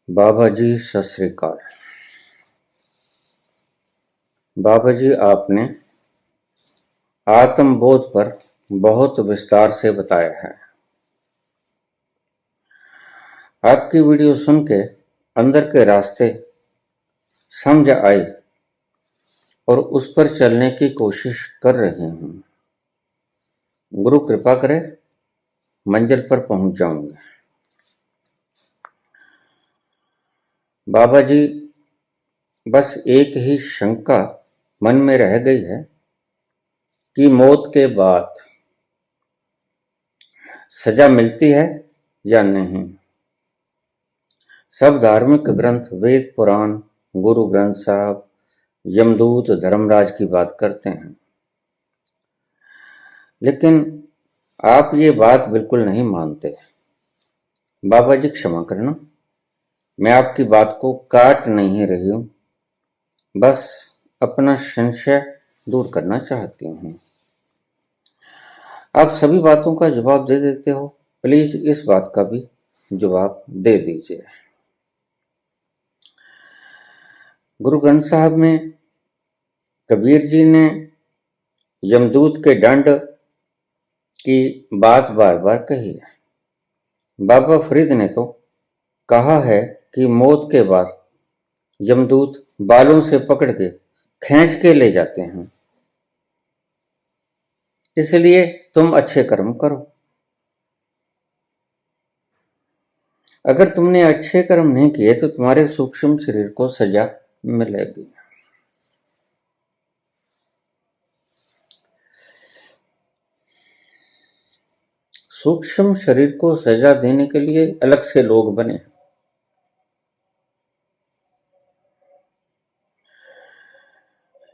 बाबा जी सत श्री अकाल। बाबा जी आपने आत्मबोध पर बहुत विस्तार से बताया है। आपकी वीडियो सुन के अंदर के रास्ते समझ आई और उस पर चलने की कोशिश कर रही हूँ। गुरु कृपा करे मंजिल पर पहुंच जाऊंगा। बाबा जी बस एक ही शंका मन में रह गई है कि मौत के बाद सजा मिलती है या नहीं। सब धार्मिक ग्रंथ, वेद, पुराण, गुरु ग्रंथ साहब, यमदूत, धर्मराज की बात करते हैं, लेकिन आप ये बात बिल्कुल नहीं मानते। बाबा जी क्षमा करना, मैं आपकी बात को काट नहीं रही हूँ, बस अपना संशय दूर करना चाहती हूँ। आप सभी बातों का जवाब दे देते हो, प्लीज इस बात का भी जवाब दे दीजिए। गुरु ग्रंथ साहब में कबीर जी ने यमदूत के दंड की बात बार बार कही है। बाबा फरीद ने तो कहा है कि मौत के बाद यमदूत बालों से पकड़ के खींच के ले जाते हैं, इसलिए तुम अच्छे कर्म करो। अगर तुमने अच्छे कर्म नहीं किए तो तुम्हारे सूक्ष्म शरीर को सजा मिलेगी। सूक्ष्म शरीर को सजा देने के लिए अलग से लोग बने।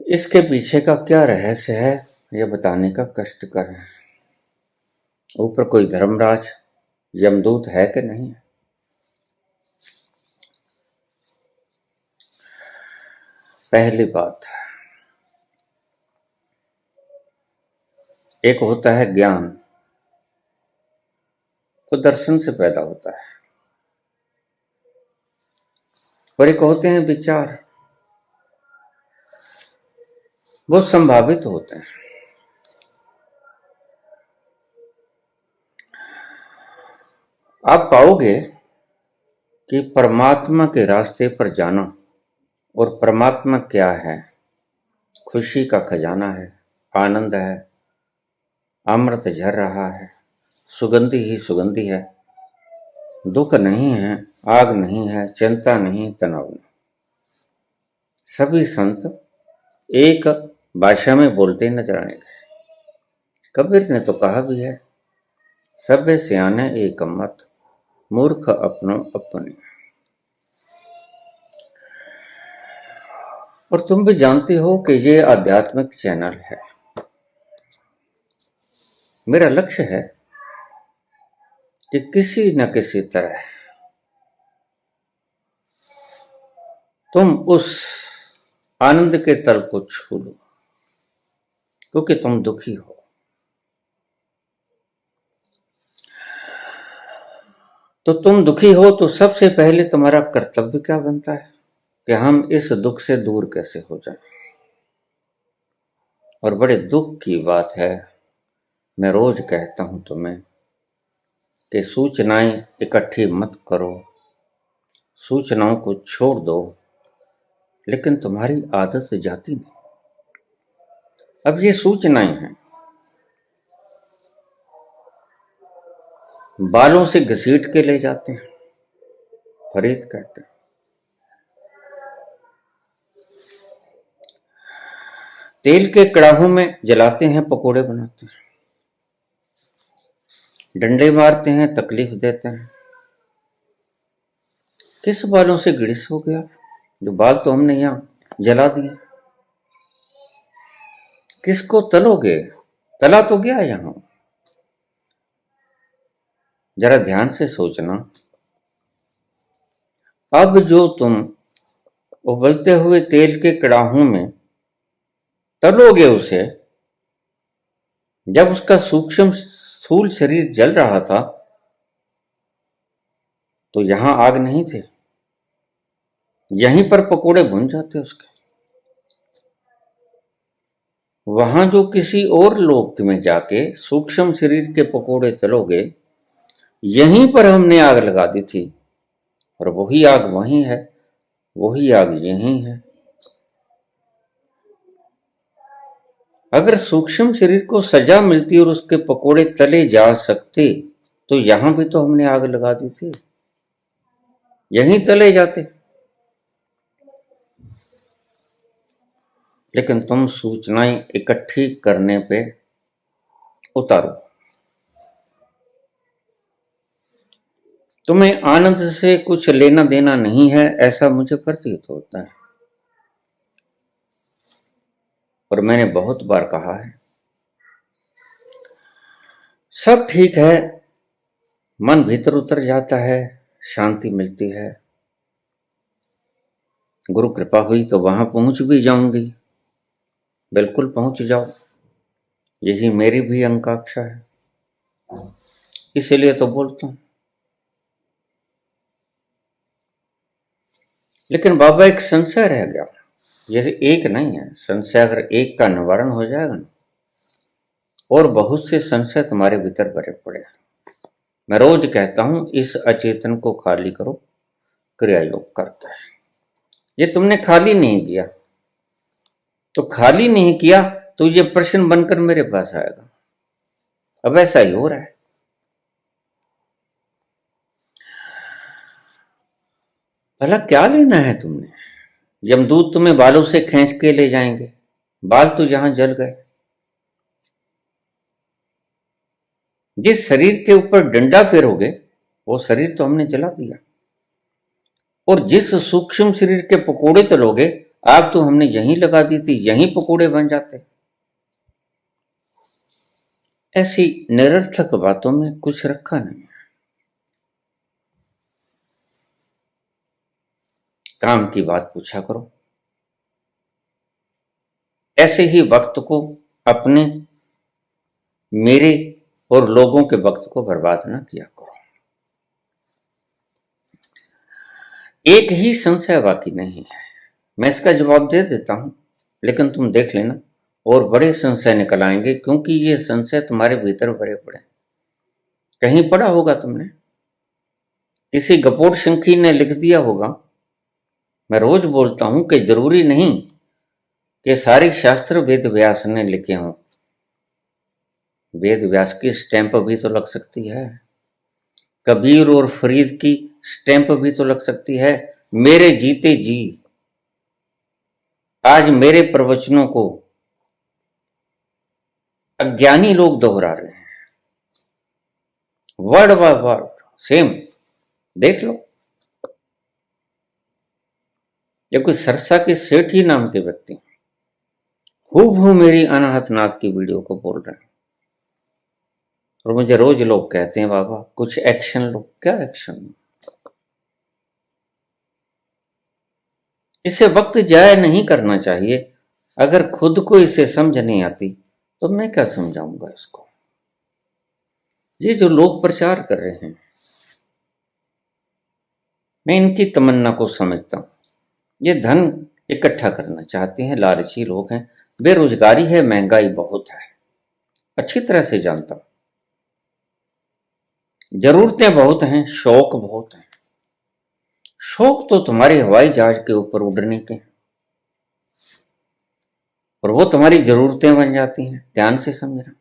इसके पीछे का क्या रहस्य है यह बताने का कष्टकर है। ऊपर कोई धर्मराज यमदूत है कि नहीं। पहली बात, एक होता है ज्ञान, वो दर्शन से पैदा होता है, और एक होते हैं विचार, वो संभावित होते हैं। आप पाओगे कि परमात्मा के रास्ते पर जाना, और परमात्मा क्या है? खुशी का खजाना है, आनंद है, अमृत झर रहा है, सुगंधी ही सुगंधी है, दुख नहीं है, आग नहीं है, चिंता नहीं, तनाव नहीं। सभी संत एक भाषा में बोलते नजर आएंगे। कबीर ने तो कहा भी है, सभे सियाने एक मत, मूर्ख अपनो अपने। और तुम भी जानती हो कि ये आध्यात्मिक चैनल है। मेरा लक्ष्य है कि किसी न किसी तरह तुम उस आनंद के तल को छू लो, क्योंकि तुम दुखी हो। तो तुम दुखी हो तो सबसे पहले तुम्हारा कर्तव्य क्या बनता है कि हम इस दुख से दूर कैसे हो जाएं। और बड़े दुख की बात है, मैं रोज कहता हूं तुम्हें कि सूचनाएं इकट्ठी मत करो, सूचनाओं को छोड़ दो, लेकिन तुम्हारी आदत जाती नहीं। अब ये सूचनाएं हैं, बालों से घसीट के ले जाते हैं। फरीद कहते हैं, तेल के कड़ाहों में जलाते हैं, पकोड़े बनाते हैं, डंडे मारते हैं, तकलीफ देते हैं। किस बालों से गिरिस हो गया? जो बाल तो हमने यहां जला दिए। किसको तलोगे? तला तो गया यहां। जरा ध्यान से सोचना, अब जो तुम उबलते हुए तेल के कड़ाहों में तलोगे उसे, जब उसका सूक्ष्म स्थूल शरीर जल रहा था तो यहां आग नहीं थे, यहीं पर पकोड़े भुन जाते उसके। वहां जो किसी और लोक में जाके सूक्ष्म शरीर के पकोड़े तलोगे, यहीं पर हमने आग लगा दी थी और वही आग वहीं है, वही आग यहीं है। अगर सूक्ष्म शरीर को सजा मिलती और उसके पकोड़े तले जा सकते, तो यहां भी तो हमने आग लगा दी थी, यहीं तले जाते। लेकिन तुम सूचनाएं इकट्ठी करने पे उतारो। तुम्हें आनंद से कुछ लेना देना नहीं है, ऐसा मुझे प्रतीत होता है। और मैंने बहुत बार कहा है, सब ठीक है, मन भीतर उतर जाता है, शांति मिलती है, गुरु कृपा हुई तो वहां पहुंच भी जाऊंगी। बिल्कुल पहुंच जाओ, यही मेरी भी आकांक्षा है, इसीलिए तो बोलता हूं। लेकिन बाबा एक संशय रह गया, जैसे एक नहीं है संशय, अगर एक का निवारण हो जाएगा ना, और बहुत से संशय तुम्हारे भीतर भरे पड़े। मैं रोज कहता हूं, इस अचेतन को खाली करो क्रिया योग करके। ये तुमने खाली नहीं किया, तो खाली नहीं किया तो ये प्रश्न बनकर मेरे पास आएगा। अब ऐसा ही हो रहा है। भला क्या लेना है तुमने? यमदूत तुम्हें बालों से खींच के ले जाएंगे, बाल तो यहां जल गए। जिस शरीर के ऊपर डंडा फेरोगे वो शरीर तो हमने जला दिया, और जिस सूक्ष्म शरीर के पकोड़े तलोगे, आग तो हमने यहीं लगा दी थी, यहीं पकोड़े बन जाते। ऐसी निरर्थक बातों में कुछ रखा नहीं। काम की बात पूछा करो। ऐसे ही वक्त को अपने, मेरे और लोगों के वक्त को बर्बाद ना किया करो। एक ही संशय बाकी नहीं है, मैं इसका जवाब दे देता हूं, लेकिन तुम देख लेना और बड़े संशय निकल आएंगे, क्योंकि ये संशय तुम्हारे भीतर भरे पड़े। कहीं पढ़ा होगा तुमने, किसी गपोट शंखी ने लिख दिया होगा। मैं रोज बोलता हूं कि जरूरी नहीं कि सारे शास्त्र वेद व्यास ने लिखे हों, वेद व्यास की स्टैंप भी तो लग सकती है, कबीर और फरीद की स्टैंप भी तो लग सकती है। मेरे जीते जी आज मेरे प्रवचनों को अज्ञानी लोग दोहरा रहे हैं, वर्ड बाय वर्ड सेम। देख लो, ये कोई सरसा के सेठ ही नाम के व्यक्ति हूबहू मेरी अनाहत नाथ की वीडियो को बोल रहे हैं। और मुझे रोज लोग कहते हैं, बाबा कुछ एक्शन लो। क्या एक्शन? इसे वक्त जाया नहीं करना चाहिए। अगर खुद को इसे समझ नहीं आती तो मैं क्या समझाऊंगा इसको। ये जो लोग प्रचार कर रहे हैं, मैं इनकी तमन्ना को समझता हूं। ये धन इकट्ठा करना चाहते हैं, लालची लोग हैं, बेरोजगारी है, महंगाई बहुत है, अच्छी तरह से जानता हूं। जरूरतें बहुत हैं, शौक बहुत हैं। शौक तो तुम्हारे हवाई जहाज के ऊपर उड़ने के, और वो तुम्हारी जरूरतें बन जाती हैं। ध्यान से समझना,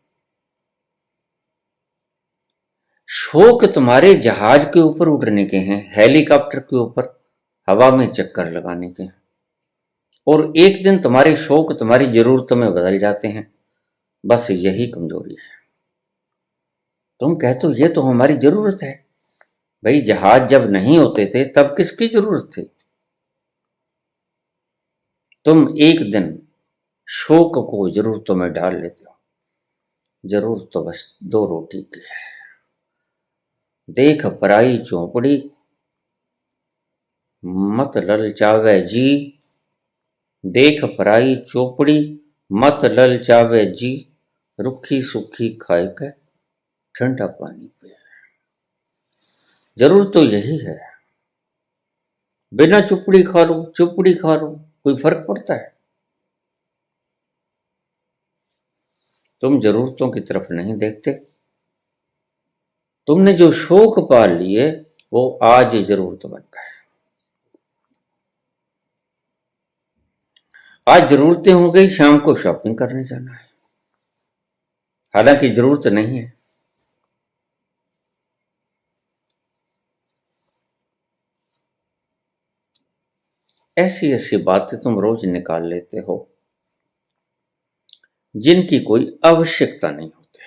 शौक तुम्हारे जहाज के ऊपर उड़ने के हैं, हेलीकॉप्टर के ऊपर हवा में चक्कर लगाने के हैं, और एक दिन तुम्हारे शौक तुम्हारी जरूरतों में बदल जाते हैं। बस यही कमजोरी है। तुम कहते हो ये तो हमारी जरूरत है। भाई जहाज जब नहीं होते थे तब किसकी जरूरत थी? तुम एक दिन शौक को जरूरतों में डाल लेते हो। जरूरत तो बस दो रोटी की है। देख पराई चौपड़ी मत ललचावे जी, देख पराई चौपड़ी मत ललचावे जी, रुखी सुखी खाए के ठंडा पानी पे। जरूर तो यही है। बिना चुपड़ी खा लो, चुपड़ी खा लो, कोई फर्क पड़ता है? तुम जरूरतों की तरफ नहीं देखते। तुमने जो शौक पाल लिए वो आज जरूरत बन गए। आज जरूरतें हो गई, शाम को शॉपिंग करने जाना है, हालांकि जरूरत नहीं है। ऐसी ऐसी बातें तुम रोज निकाल लेते हो जिनकी कोई आवश्यकता नहीं होती।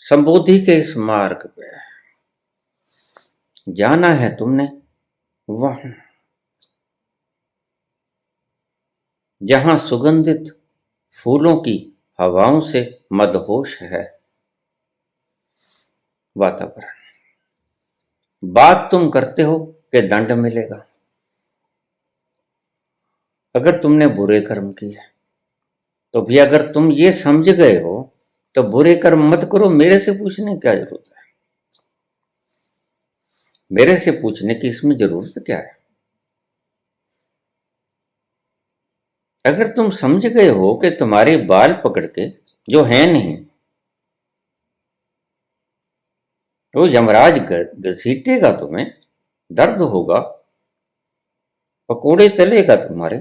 संबोधि के इस मार्ग पे जाना है तुमने, वहां जहां सुगंधित फूलों की हवाओं से मदहोश है वातावरण। बात तुम करते हो कि दंड मिलेगा अगर तुमने बुरे कर्म किए, तो भी अगर तुम ये समझ गए हो तो बुरे कर्म मत करो। मेरे से पूछने की क्या जरूरत है? मेरे से पूछने की इसमें जरूरत क्या है? अगर तुम समझ गए हो कि तुम्हारे बाल पकड़ के, जो है नहीं, तो यमराज घसीटेगा तुम्हें, दर्द होगा, पकोड़े तलेगा तुम्हारे,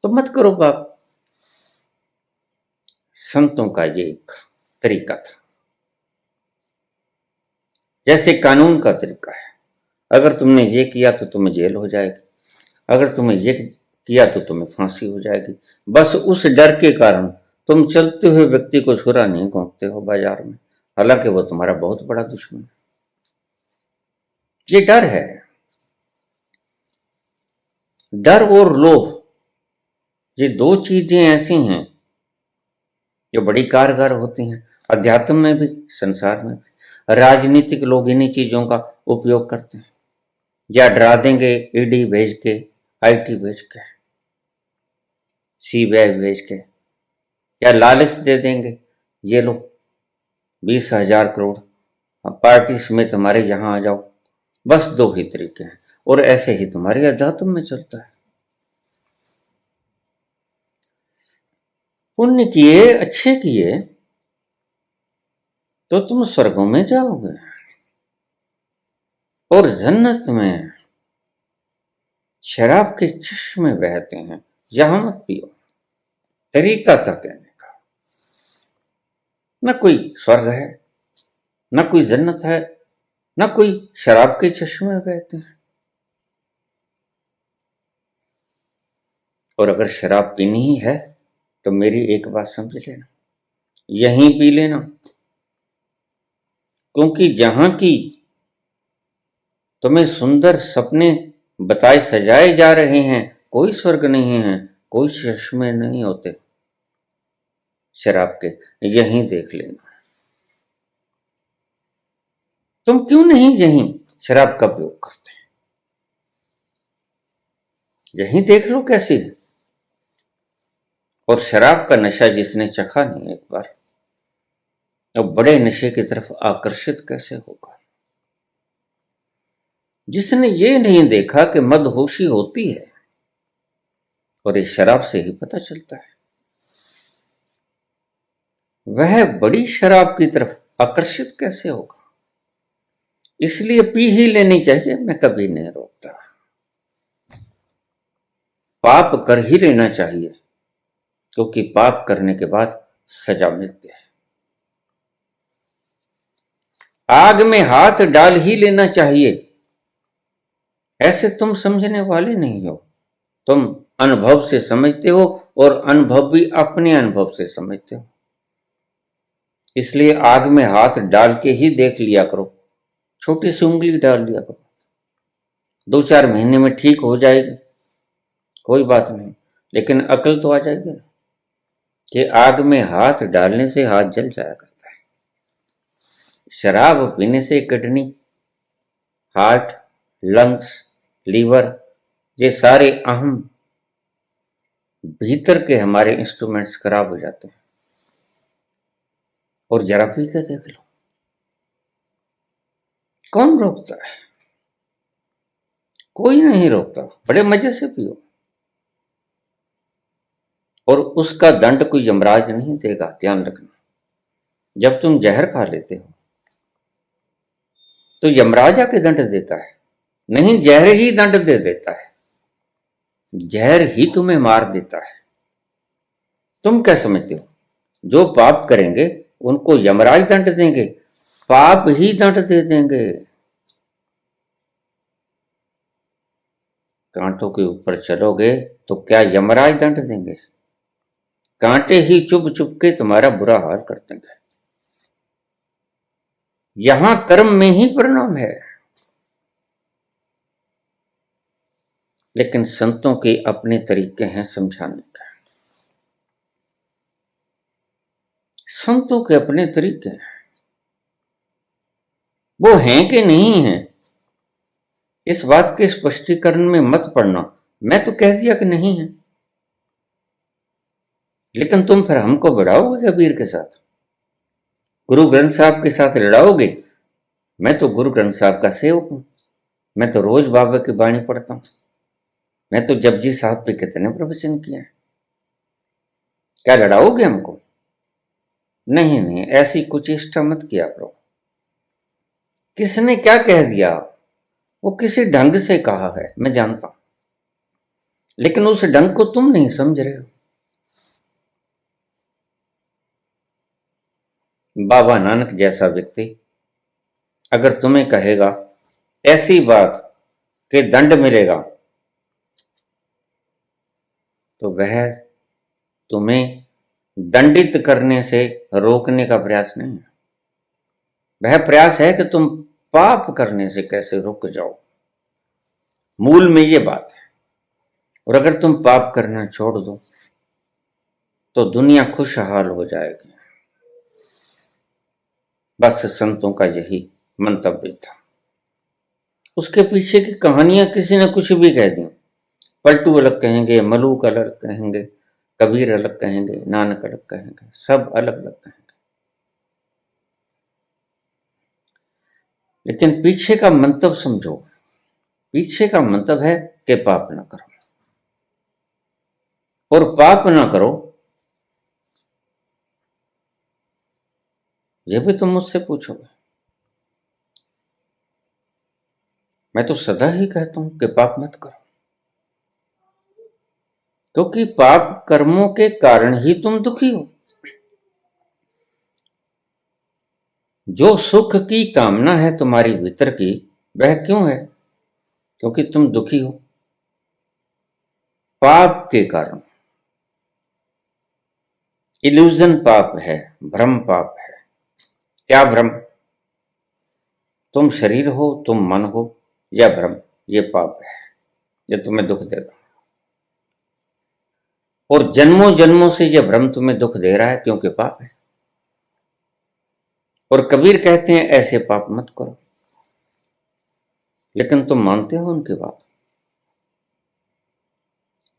तो मत करो पाप। संतों का ये एक तरीका था, जैसे कानून का तरीका है। अगर तुमने ये किया तो तुम्हें जेल हो जाएगी, अगर तुमने ये किया तो तुम्हें फांसी हो जाएगी। बस उस डर के कारण तुम चलते हुए व्यक्ति को छुरा नहीं घोंपते हो बाजार में, हालांकि वो तुम्हारा बहुत बड़ा दुश्मन है। ये डर है। डर और लोभ, ये दो चीजें ऐसी हैं जो बड़ी कारगर होती हैं, अध्यात्म में भी, संसार में भी। राजनीतिक लोग इन्हीं चीजों का उपयोग करते हैं। या डरा देंगे ईडी भेज के, आईटी भेज के, सीबीआई भेज के, या लालच दे देंगे, ये लो 20,000 करोड़, पार्टी समेत हमारे यहां आ जाओ। बस दो ही तरीके हैं, और ऐसे ही तुम्हारे अध्यात्म में चलता है। पुण्य किए, अच्छे किए, तो तुम स्वर्गों में जाओगे, और जन्नत में शराब के चश्मे बहते हैं, यहां मत पियो। तरीका था कहने का। न कोई स्वर्ग है, न कोई जन्नत है, न कोई शराब के चश्मे बहते हैं। और अगर शराब पीनी ही है तो मेरी एक बात समझ लेना, यहीं पी लेना, क्योंकि जहां की तुम्हें सुंदर सपने बताए सजाए जा रहे हैं, कोई स्वर्ग नहीं है, कोई चश्मे नहीं होते शराब के, यहीं देख लेना। तुम क्यों नहीं यहीं शराब का प्रयोग करते? यहीं देख लो कैसे है। और शराब का नशा जिसने चखा नहीं एक बार, अब बड़े नशे की तरफ आकर्षित कैसे होगा? जिसने ये नहीं देखा कि मदहोशी होती है, और ये शराब से ही पता चलता है, वह बड़ी शराब की तरफ आकर्षित कैसे होगा? इसलिए पी ही लेनी चाहिए, मैं कभी नहीं रोकता। पाप कर ही लेना चाहिए, क्योंकि पाप करने के बाद सजा मिलती है। आग में हाथ डाल ही लेना चाहिए, ऐसे तुम समझने वाले नहीं हो। तुम अनुभव से समझते हो, और अनुभव भी अपने अनुभव से समझते हो। इसलिए आग में हाथ डाल के ही देख लिया करो, छोटी सी उंगली डाल लिया करो, 2-4 महीने में ठीक हो जाएगी, कोई बात नहीं। लेकिन अकल तो आ जाएगी ना, कि आग में हाथ डालने से हाथ जल जाया करता है। शराब पीने से किडनी, हार्ट, लंग्स, लीवर, ये सारे अहम भीतर के हमारे इंस्ट्रूमेंट्स खराब हो जाते हैं। और जरा पी के देख लो, कौन रोकता है? कोई नहीं रोकता, बड़े मजे से पियो। और उसका दंड कोई यमराज नहीं देगा, ध्यान रखना। जब तुम जहर खा लेते हो तो यमराज आके दंड देता है? नहीं, जहर ही दंड दे देता है, जहर ही तुम्हें मार देता है। तुम क्या समझते हो जो पाप करेंगे उनको यमराज दंड देंगे? पाप ही दंड दे देंगे। कांटों के ऊपर चलोगे तो क्या यमराज दंड देंगे? कांटे ही चुभ चुभ के तुम्हारा बुरा हाल कर देंगे। यहां कर्म में ही परिणाम है। लेकिन संतों के अपने तरीके हैं समझाने का। संतों के अपने तरीके हैं, वो हैं कि नहीं हैं इस बात के स्पष्टीकरण में मत पड़ना। मैं तो कह दिया कि नहीं है, लेकिन तुम फिर हमको बढ़ाओगे कबीर के साथ, गुरु ग्रंथ साहब के साथ लड़ाओगे। मैं तो गुरु ग्रंथ साहब का सेवक हूं, मैं तो रोज बाबा की बाणी पढ़ता हूं, मैं तो जपजी साहब पे कितने प्रवचन किए हैं। क्या लड़ाओगे हमको? नहीं नहीं, ऐसी कुछ इष्टा मत किया करो। किसने क्या कह दिया, वो किसी ढंग से कहा है, मैं जानता हूं, लेकिन उस ढंग को तुम नहीं समझ रहे हो। बाबा नानक जैसा व्यक्ति अगर तुम्हें कहेगा ऐसी बात कि दंड मिलेगा, तो वह तुम्हें दंडित करने से रोकने का प्रयास नहीं है। वह प्रयास है कि तुम पाप करने से कैसे रुक जाओ। मूल में ये बात है। और अगर तुम पाप करना छोड़ दो तो दुनिया खुशहाल हो जाएगी। बस संतों का यही मंतव्य था। उसके पीछे की कहानियां किसी ने कुछ भी कह दी। पलटू अलग कहेंगे, मलूक अलग कहेंगे, कबीर अलग कहेंगे, नानक अलग कहेंगे, सब अलग अलग कहेंगे, लेकिन पीछे का मंतव्य समझो। पीछे का मंतव्य है कि पाप ना करो, और पाप ना करो यह भी तुम मुझसे पूछोगे। मैं तो सदा ही कहता हूं कि पाप मत करो, क्योंकि पाप कर्मों के कारण ही तुम दुखी हो। जो सुख की कामना है तुम्हारी भीतर की, वह क्यों है? क्योंकि तुम दुखी हो पाप के कारण। इल्यूजन पाप है, भ्रम पाप है। क्या भ्रम? तुम शरीर हो, तुम मन हो, यह भ्रम, ये पाप है, यह तुम्हें दुख देगा। और जन्मों जन्मों से यह भ्रम तुम्हें दुख दे रहा है, क्योंकि पाप है। और कबीर कहते हैं ऐसे पाप मत करो, लेकिन तुम मानते हो उनकी बात।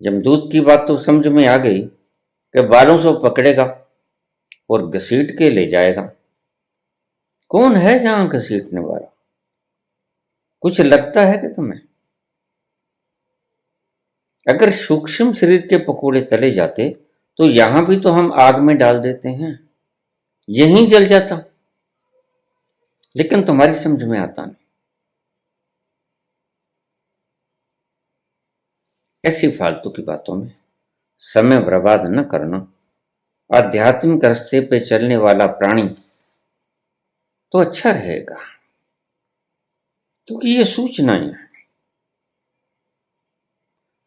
यमदूत की बात तो समझ में आ गई कि बालों से पकड़ेगा और घसीट के ले जाएगा। कौन है यहां घसीटने वाला? कुछ लगता है कि तुम्हें? अगर सूक्ष्म शरीर के पकोड़े तले जाते तो यहां भी तो हम आग में डाल देते हैं, यहीं जल जाता। लेकिन तुम्हारी समझ में आता नहीं। ऐसी फालतू की बातों में समय बर्बाद न करना। आध्यात्मिक रास्ते पे चलने वाला प्राणी तो अच्छा रहेगा, क्योंकि ये सूचनाएं हैं।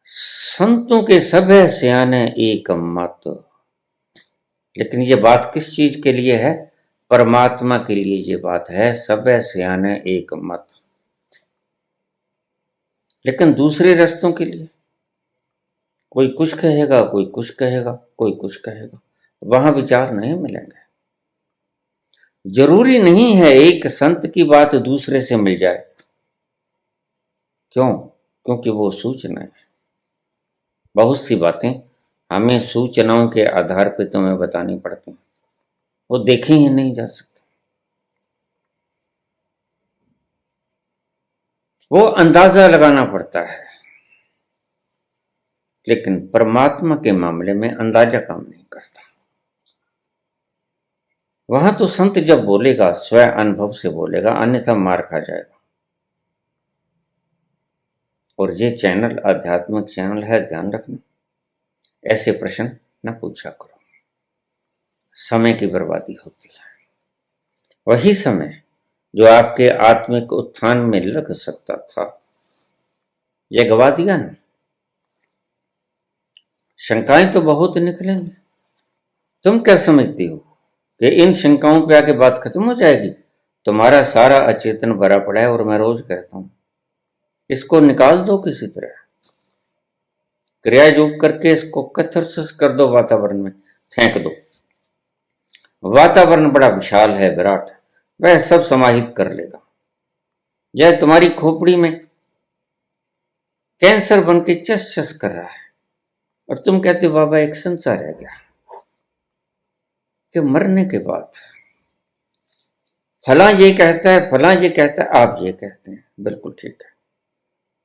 संतों के सब है सियाने एक मत। लेकिन ये बात किस चीज के लिए है? परमात्मा के लिए ये बात है, सब है सियाने एक मत। लेकिन दूसरे रास्तों के लिए कोई कुछ कहेगा, कोई कुछ कहेगा, कोई कुछ कहेगा, वहां विचार नहीं मिलेंगे। जरूरी नहीं है एक संत की बात दूसरे से मिल जाए। क्यों? क्योंकि वो सूचना है। बहुत सी बातें हमें सूचनाओं के आधार पर तुम्हें बतानी पड़ती हैं, वो देखी ही नहीं जा सकती। वो अंदाजा लगाना पड़ता है, लेकिन परमात्मा के मामले में अंदाजा काम नहीं करता। वहां तो संत जब बोलेगा स्वयं अनुभव से बोलेगा, अन्यथा मार खा जाएगा। और ये चैनल आध्यात्मिक चैनल है, ध्यान रखना। ऐसे प्रश्न न पूछा करो, समय की बर्बादी होती है। वही समय जो आपके आत्मिक उत्थान में लग सकता था, यह गवा दिया ना। शंकाएं तो बहुत निकलेंगी। तुम क्या समझती हो कि इन शंकाओं पे आके बात खत्म हो जाएगी? तुम्हारा सारा अचेतन भरा पड़ा है, और मैं रोज कहता हूं इसको निकाल दो, किसी तरह क्रिया योग करके इसको कैथारसिस कर दो, वातावरण में फेंक दो। वातावरण बड़ा विशाल है, विराट, वह सब समाहित कर लेगा। यह तुम्हारी खोपड़ी में कैंसर बन के चस चस कर रहा है, और तुम कहते हो बाबा एक संसार रह गया, कि मरने के बाद फला ये कहता है, फला ये कहता है, आप ये कहते हैं। बिल्कुल ठीक है,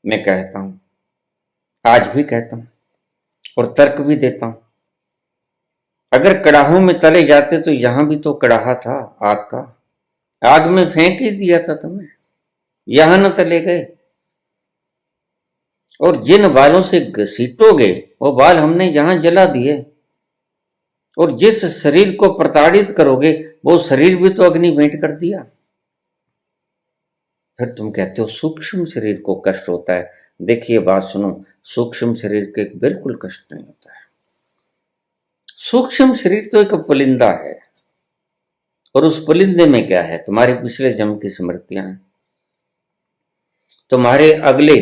मैं कहता हूं, आज भी कहता हूं, और तर्क भी देता हूं। अगर कड़ाहों में तले जाते तो यहां भी तो कड़ाहा था आग का, आग में फेंक ही दिया था तुम्हें, यहां न तले गए। और जिन बालों से घसीटोगे वो बाल हमने यहां जला दिए, और जिस शरीर को प्रताड़ित करोगे वो शरीर भी तो अग्नि भेंट कर दिया। फिर तुम कहते हो सूक्ष्म शरीर को कष्ट होता है। देखिए बात सुनो, सूक्ष्म शरीर के बिल्कुल कष्ट नहीं होता है। सूक्ष्म शरीर तो एक पुलिंदा है, और उस पुलिंदे में क्या है? तुम्हारे पिछले जन्म की स्मृतियां हैं, तुम्हारे अगले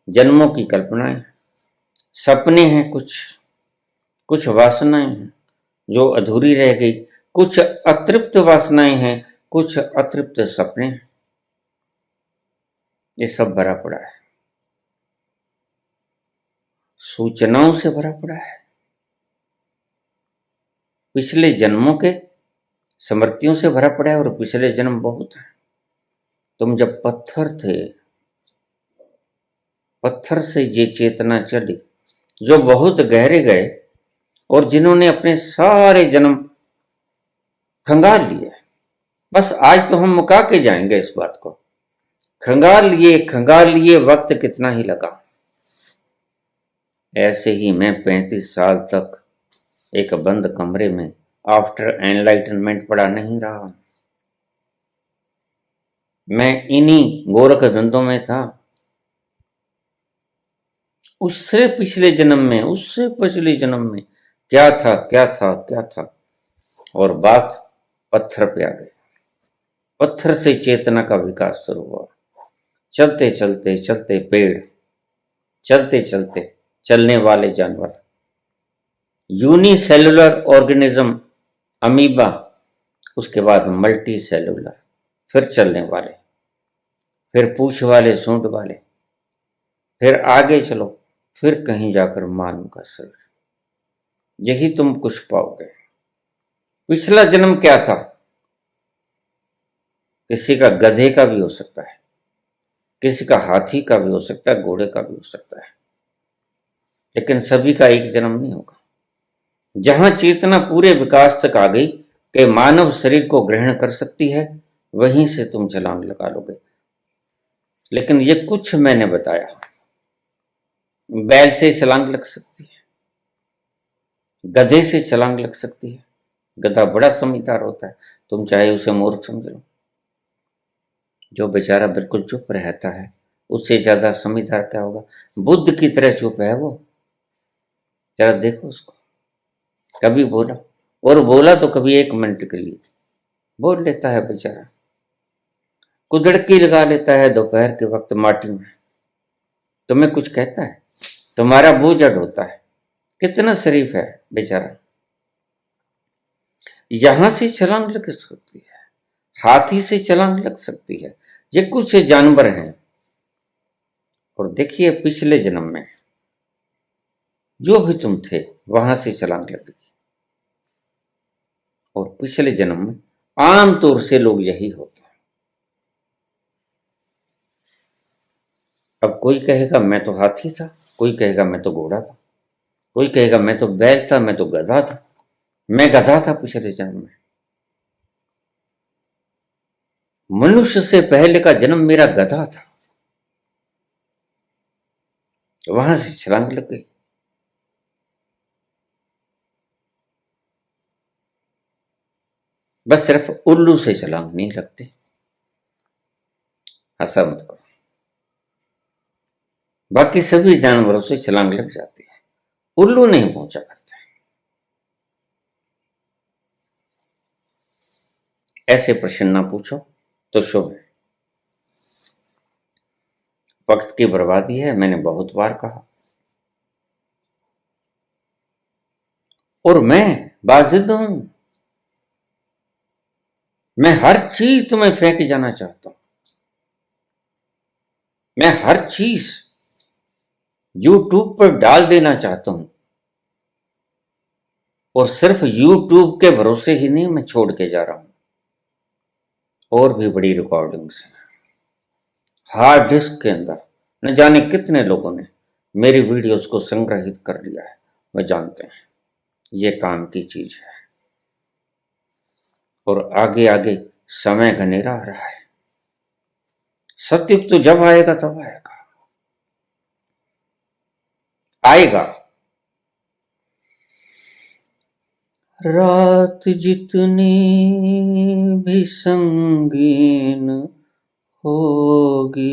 जन्मों की कल्पनाएं, सपने हैं, कुछ वासनाएं हैं जो अधूरी रह गई, कुछ अतृप्त वासनाएं हैं, कुछ अतृप्त सपने हैं। ये सब भरा पड़ा है, सूचनाओं से भरा पड़ा है, पिछले जन्मों के स्मृतियों से भरा पड़ा है, और पिछले जन्म बहुत है। तुम जब पत्थर थे, पत्थर से ये चेतना चली जो बहुत गहरे गए, और जिन्होंने अपने सारे जन्म खंगाल लिए। बस आज तो हम मुका के जाएंगे इस बात को, खंगाल लिए, वक्त कितना ही लगा। ऐसे ही मैं 35 साल तक एक बंद कमरे में आफ्टर एनलाइटनमेंट पड़ा नहीं रहा। मैं इन्हीं गोरख धंधों में था। उससे पिछले जन्म में क्या था, क्या था, क्या था। और बात पत्थर पे आ गई। पत्थर से चेतना का विकास शुरू हुआ। चलते चलते चलते पेड़, चलते चलते चलने वाले जानवर, यूनिसेलुलर ऑर्गेनिज्म, अमीबा, उसके बाद मल्टी सेलुलर, फिर चलने वाले, फिर पूंछ वाले, सूंड वाले, फिर आगे चलो, फिर कहीं जाकर मानव का शरीर। यही तुम कुछ पाओगे। पिछला जन्म क्या था? किसी का गधे का भी हो सकता है, किसी का हाथी का भी हो सकता है, घोड़े का भी हो सकता है, लेकिन सभी का एक जन्म नहीं होगा। जहां चेतना पूरे विकास तक आ गई कि मानव शरीर को ग्रहण कर सकती है, वहीं से तुम छलांग लगा लोगे। लेकिन ये कुछ मैंने बताया, बैल से छलांग लग सकती है, गधे से छलांग लग सकती है। गधा बड़ा समझदार होता है, तुम चाहे उसे मूर्ख समझ लो। जो बेचारा बिल्कुल चुप रहता है, उससे ज्यादा समझदार क्या होगा? बुद्ध की तरह चुप है वो। जरा देखो उसको, कभी बोला, और बोला तो कभी 1 मिनट के लिए बोल लेता है बेचारा। कुदड़की लगा लेता है दोपहर के वक्त माटी में, तुम्हें कुछ कहता है? तुम्हारा बोझ अड होता है। कितना शरीफ है बेचारा। यहां से छलांग लग सकती है, हाथी से छलांग लग सकती है। ये कुछ जानवर हैं। और देखिए पिछले जन्म में जो भी तुम थे वहां से छलांग लग गई। और पिछले जन्म में आमतौर से लोग यही होते हैं। अब कोई कहेगा मैं तो हाथी था, कोई कहेगा मैं तो घोड़ा था, कोई कहेगा मैं तो बैल था, मैं तो गधा था, मैं गधा था पिछले जन्म में। मनुष्य से पहले का जन्म मेरा गधा था। वहां से छलांग लग गई। बस सिर्फ उल्लू से छलांग नहीं लगती। ऐसा मत करो। बाकी सभी जानवरों से छलांग लग जाती है, उल्लू नहीं पहुंचा करते। ऐसे प्रश्न ना पूछो तो शुभ है। वक्त की बर्बादी है, मैंने बहुत बार कहा। और मैं बाजिद हूं। मैं हर चीज तुम्हें फेंक जाना चाहता हूं। मैं हर चीज यूट्यूब पर डाल देना चाहता हूं। और सिर्फ यूट्यूब के भरोसे ही नहीं मैं छोड़ के जा रहा हूं, और भी बड़ी रिकॉर्डिंग्स हैं हार्ड डिस्क के अंदर। न जाने कितने लोगों ने मेरी वीडियोस को संग्रहित कर लिया है। वह जानते हैं ये काम की चीज है। और आगे आगे समय घनेरा आ रहा है। सत्युग तो जब आएगा तब आएगा। आएगा। रात जितनी भी संगीन होगी,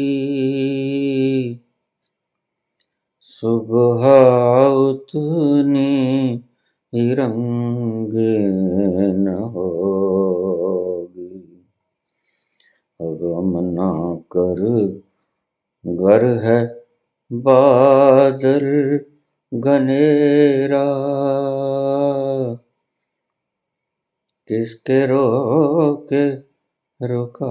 सुबह उतनी ही रंगीन होगी। गम ना कर, घर है बादल घनेरा, किसके रोके रुका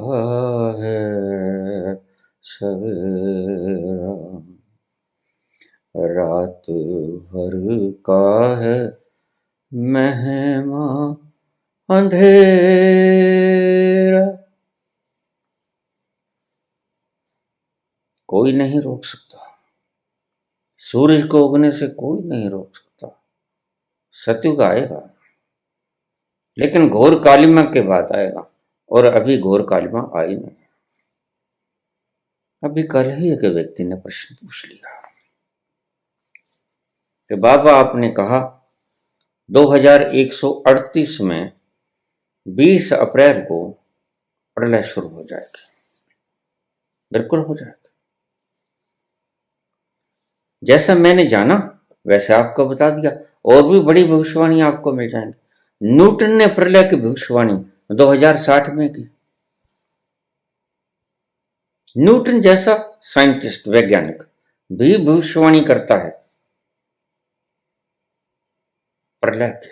है सवेरा। रात भर का है मेहमा अंधेरा, कोई नहीं रोक सकता। सूरज को उगने से कोई नहीं रोक सकता। सत्युग आएगा, लेकिन घोर कालिमा के बाद आएगा। और अभी घोर कालिमा आई नहीं। अभी कल ही एक व्यक्ति ने प्रश्न पूछ लिया कि बाबा आपने कहा 2138 में 20 अप्रैल को प्रलय शुरू हो जाएगी। बिल्कुल हो जाएगी। जैसा मैंने जाना वैसे आपको बता दिया। और भी बड़ी भविष्यवाणी आपको मिल जाएंगी। न्यूटन ने प्रलय की भविष्यवाणी 2060 में की। न्यूटन जैसा साइंटिस्ट, वैज्ञानिक भी भविष्यवाणी करता है प्रलय के।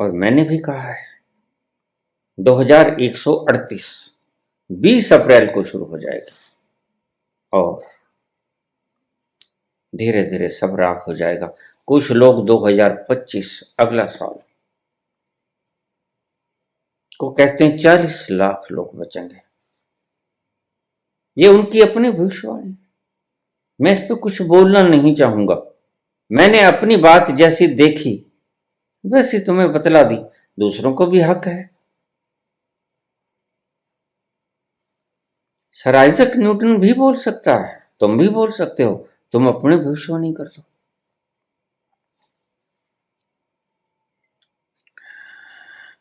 और मैंने भी कहा है 2138 20 अप्रैल को शुरू हो जाएगी। और धीरे धीरे सब राख हो जाएगा। कुछ लोग 2025 अगला साल को कहते हैं 40 लाख लोग बचेंगे। ये उनकी अपनी भविष्यवाणी। मैं इस पर कुछ बोलना नहीं चाहूंगा। मैंने अपनी बात जैसी देखी वैसी तुम्हें बतला दी। दूसरों को भी हक है। सर आइजक न्यूटन भी बोल सकता है, तुम भी बोल सकते हो। तुम अपनी भविष्यवाणी कर दो।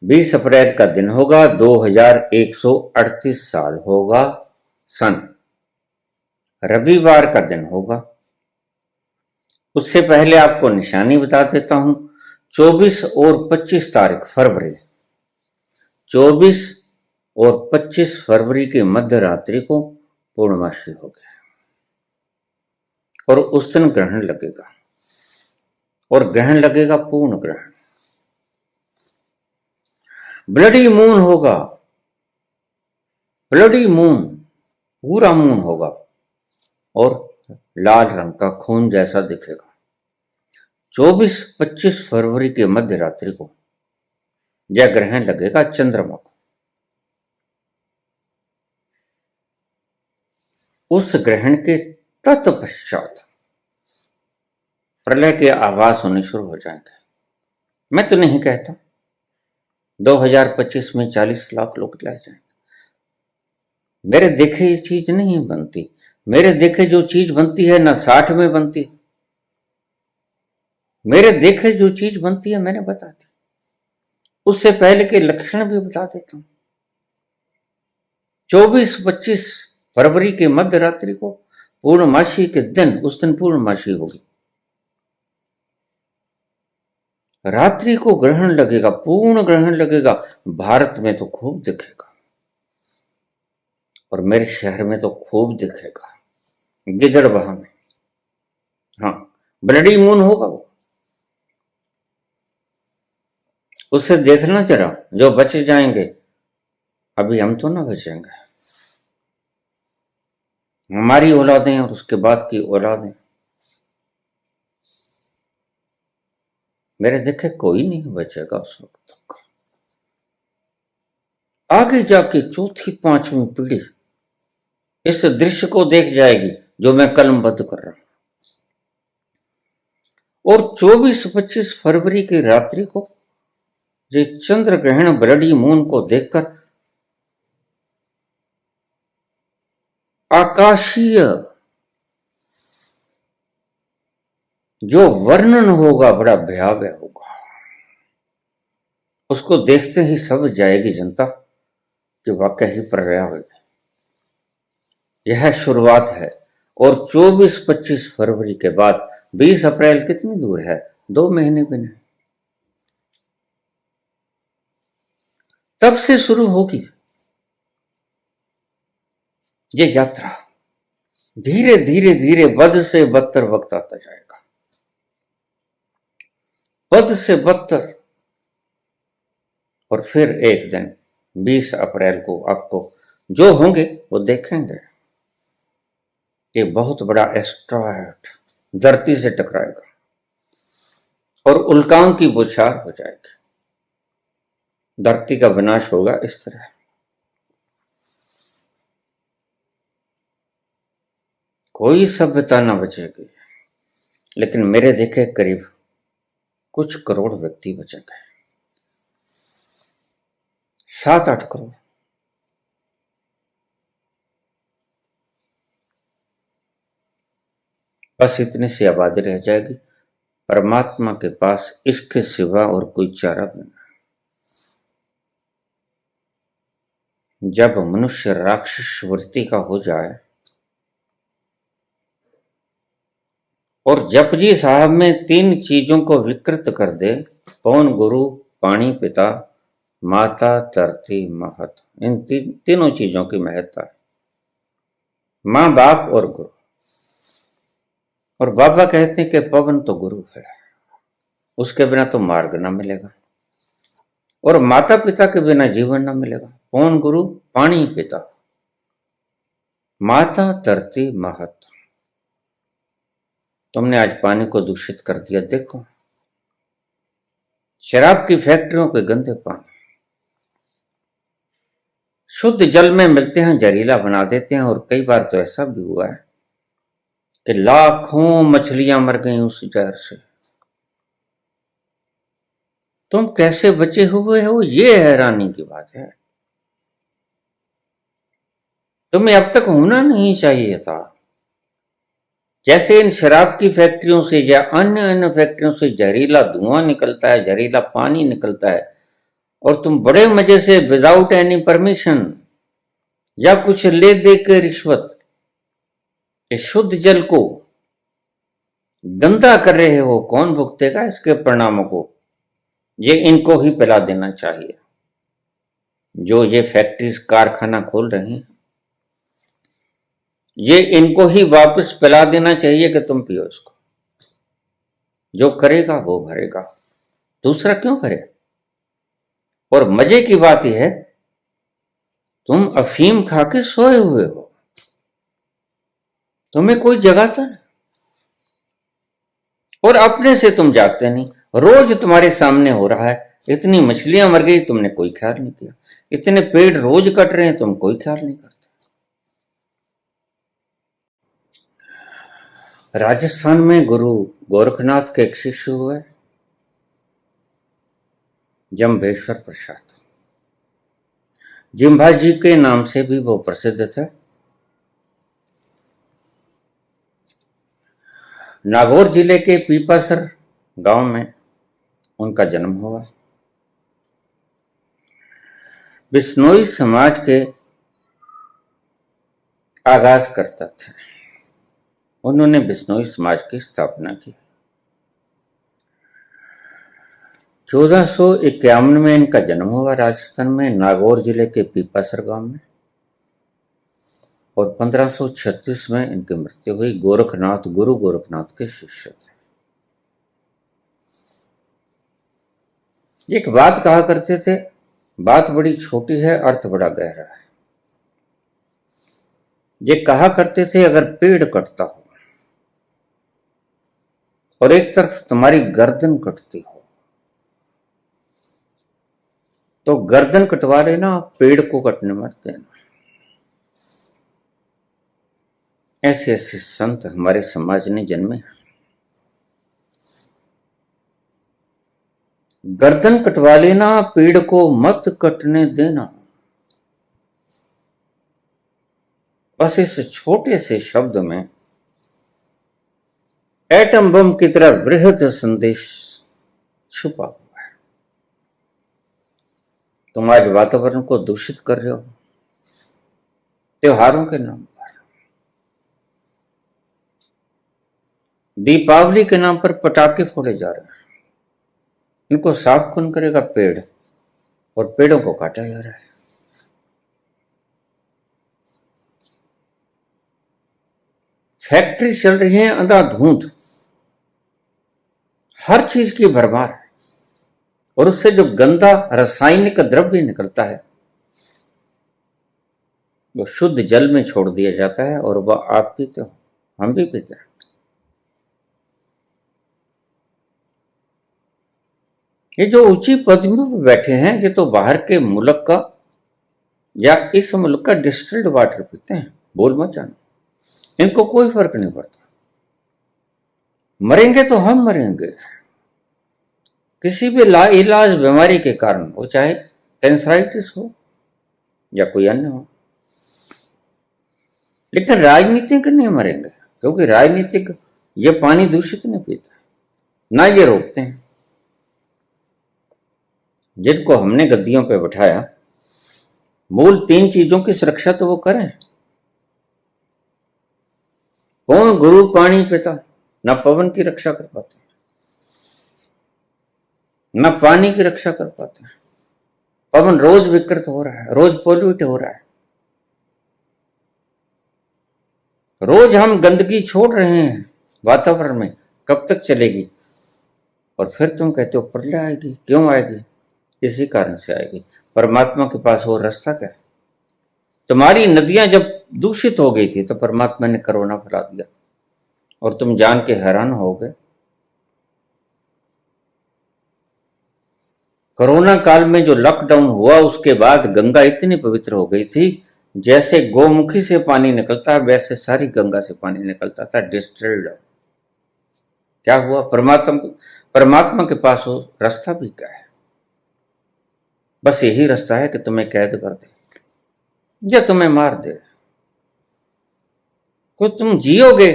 बीस अप्रैल का दिन होगा, 2138 साल होगा सन। रविवार का दिन होगा। उससे पहले आपको निशानी बता देता हूं। 24 और 25 तारीख फरवरी, 24 और 25 फरवरी की मध्य रात्रि को पूर्णमासी हो गया। और उस दिन ग्रहण लगेगा। और ग्रहण लगेगा पूर्ण ग्रहण। ब्लडी मून होगा। ब्लडी मून, पूरा मून होगा। और लाल रंग का खून जैसा दिखेगा। 24-25 फरवरी के मध्य रात्रि को यह ग्रहण लगेगा चंद्रमा को। उस ग्रहण के तत्पश्चात प्रलय के आभास होने शुरू हो जाएंगे। मैं तो नहीं कहता 2025 में 40 लाख लोग रह जाएंगे। मेरे देखे ये चीज नहीं बनती। मेरे देखे जो चीज बनती है ना 60 में बनती। मेरे देखे जो चीज बनती है मैंने बता दी। उससे पहले के लक्षण भी बता देता हूं। 24-25 फरवरी के मध्य रात्रि को पूर्णमासी के दिन, उस दिन पूर्णमासी होगी, रात्रि को ग्रहण लगेगा, पूर्ण ग्रहण लगेगा। भारत में तो खूब दिखेगा और मेरे शहर में तो खूब दिखेगा, गिदड़बाहा में। हाँ, ब्लडी मून होगा वो। उससे देखना जरा, जो बच जाएंगे। अभी हम तो ना बचेंगे, हमारी औलादें और उसके बाद की औलादें। मेरे देखे कोई नहीं बचेगा उस वक्त तक। आगे जाके चौथी पांचवी पीढ़ी इस दृश्य को देख जाएगी जो मैं कलमबद्ध कर रहा हूं। और 24-25 फरवरी की रात्रि को ये चंद्र ग्रहण ब्लडी मून को देखकर आकाशीय जो वर्णन होगा बड़ा भयावह होगा। उसको देखते ही सब जाएगी जनता कि वाकई ही प्रलय होगी। यह शुरुआत है। और 24-25 फरवरी के बाद 20 अप्रैल कितनी दूर है? 2 महीने भी नहीं। तब से शुरू होगी ये यात्रा। धीरे धीरे धीरे बद से बदतर वक्त आता जाएगा, बद से बदतर। और फिर एक दिन 20 अप्रैल को आपको जो होंगे वो देखेंगे कि बहुत बड़ा एस्ट्रॉयड धरती से टकराएगा और उल्काओं की बौछार हो जाएगी। धरती का विनाश होगा इस तरह। कोई सभ्यता ना बचेगी, लेकिन मेरे देखे करीब कुछ करोड़ व्यक्ति बचेंगे, 7-8 करोड़। बस इतनी सी आबादी रह जाएगी। परमात्मा के पास इसके सिवा और कोई चारा भी नहीं। जब मनुष्य राक्षस वृत्ति का हो जाए और जपजी साहब में 3 चीजों को विकृत कर दे, पवन गुरु, पानी पिता, माता धरती महत, इन तीनों चीजों की महत्ता है। मां बाप और गुरु। और बाबा कहते हैं कि पवन तो गुरु है, उसके बिना तो मार्ग ना मिलेगा। और माता पिता के बिना जीवन ना मिलेगा। पवन गुरु, पानी पिता, माता धरती महत। तुमने आज पानी को दूषित कर दिया। देखो, शराब की फैक्ट्रियों के गंदे पानी शुद्ध जल में मिलते हैं, जहरीला बना देते हैं। और कई बार तो ऐसा भी हुआ है कि लाखों मछलियां मर गई उस जहर से। तुम कैसे बचे हुए हो, ये हैरानी की बात है। तुम्हें अब तक होना नहीं चाहिए था। जैसे इन शराब की फैक्ट्रियों से या अन्य फैक्ट्रियों से जहरीला धुआं निकलता है, जहरीला पानी निकलता है, और तुम बड़े मजे से विदाउट एनी परमिशन या कुछ ले दे के रिश्वत इस शुद्ध जल को गंदा कर रहे हो। कौन भुगतेगा इसके परिणामों को? ये इनको ही पिला देना चाहिए जो ये फैक्ट्रीज कारखाना खोल रहे हैं। ये इनको ही वापस पिला देना चाहिए कि तुम पियो इसको। जो करेगा वो भरेगा, दूसरा क्यों करे? और मजे की बात यह है, तुम अफीम खा के सोए हुए हो, तुम्हें कोई जगाता नहीं, और अपने से तुम जागते नहीं। रोज तुम्हारे सामने हो रहा है। इतनी मछलियां मर गई, तुमने कोई ख्याल नहीं किया। इतने पेड़ रोज कट रहे हैं, तुम कोई ख्याल नहीं करते। राजस्थान में गुरु गोरखनाथ के एक शिष्य हुए जम्भेश्वर प्रसाद। जिम्भा जी के नाम से भी वो प्रसिद्ध थे। नागौर जिले के पीपासर गांव में उनका जन्म हुआ। बिश्नोई समाज के आगाज करता थे। उन्होंने बिश्नोई समाज की स्थापना की। 1451 में इनका जन्म हुआ राजस्थान में नागौर जिले के पीपासर गांव में, और 1536 में इनकी मृत्यु हुई। गोरखनाथ, गुरु गोरखनाथ के शिष्य थे। एक बात कहा करते थे, बात बड़ी छोटी है, अर्थ बड़ा गहरा है। ये कहा करते थे, अगर पेड़ कटता हो और एक तरफ तुम्हारी गर्दन कटती हो तो गर्दन कटवा लेना, पेड़ को कटने मत देना। ऐसे ऐसे संत हमारे समाज ने जन्मे। गर्दन कटवा लेना, पेड़ को मत कटने देना। बस इस छोटे से शब्द में एटम बम की तरह वृहद संदेश छुपा हुआ है। तुम आज वातावरण को दूषित कर रहे हो त्योहारों के नाम पर। दीपावली के नाम पर पटाखे फोड़े जा रहे हैं। इनको साफ कौन करेगा? पेड़, और पेड़ों को काटा जा रहा है। फैक्ट्री चल रही है अंधाधुंध, हर चीज की भरमार है, और उससे जो गंदा रासायनिक द्रव्य निकलता है वो शुद्ध जल में छोड़ दिया जाता है, और वह आप पीते हो, हम भी पीते हैं। ये जो ऊंची पदवियों पर बैठे हैं, ये तो बाहर के मुल्क का या इस मुल्क का डिस्टिल्ड वाटर पीते हैं। बोल मत जाना, इनको कोई फर्क नहीं पड़ता। मरेंगे तो हम मरेंगे किसी भी लाइलाज बीमारी के कारण, वो चाहे कैंसराइटिस हो या कोई अन्य हो। लेकिन राजनीतिक नहीं मरेंगे, क्योंकि राजनीतिक ये पानी दूषित नहीं पीता, ना ये रोकते हैं। जिनको हमने गद्दियों पे बैठाया, मूल 3 चीजों की सुरक्षा तो वो करें। कौन गुरु पानी पिता, ना पवन की रक्षा कर पाते, ना पानी की रक्षा कर पाते। पवन रोज विकृत हो रहा है, रोज पोल्यूट हो रहा है, रोज हम गंदगी छोड़ रहे हैं वातावरण में। कब तक चलेगी? और फिर तुम कहते हो प्रलय आएगी। क्यों आएगी? इसी कारण से आएगी। परमात्मा के पास वो रास्ता क्या है? तुम्हारी नदियां जब दूषित हो गई थी तो परमात्मा ने कोरोना फैला दिया, और तुम जान के हैरान हो गए। कोरोना काल में जो लॉकडाउन हुआ, उसके बाद गंगा इतनी पवित्र हो गई थी, जैसे गोमुखी से पानी निकलता है वैसे सारी गंगा से पानी निकलता था, डिस्टिल्ड। क्या हुआ? परमात्मा के पास वो रास्ता भी क्या है? बस यही रास्ता है कि तुम्हें कैद कर दे या तुम्हें मार दे। को तुम जियोगे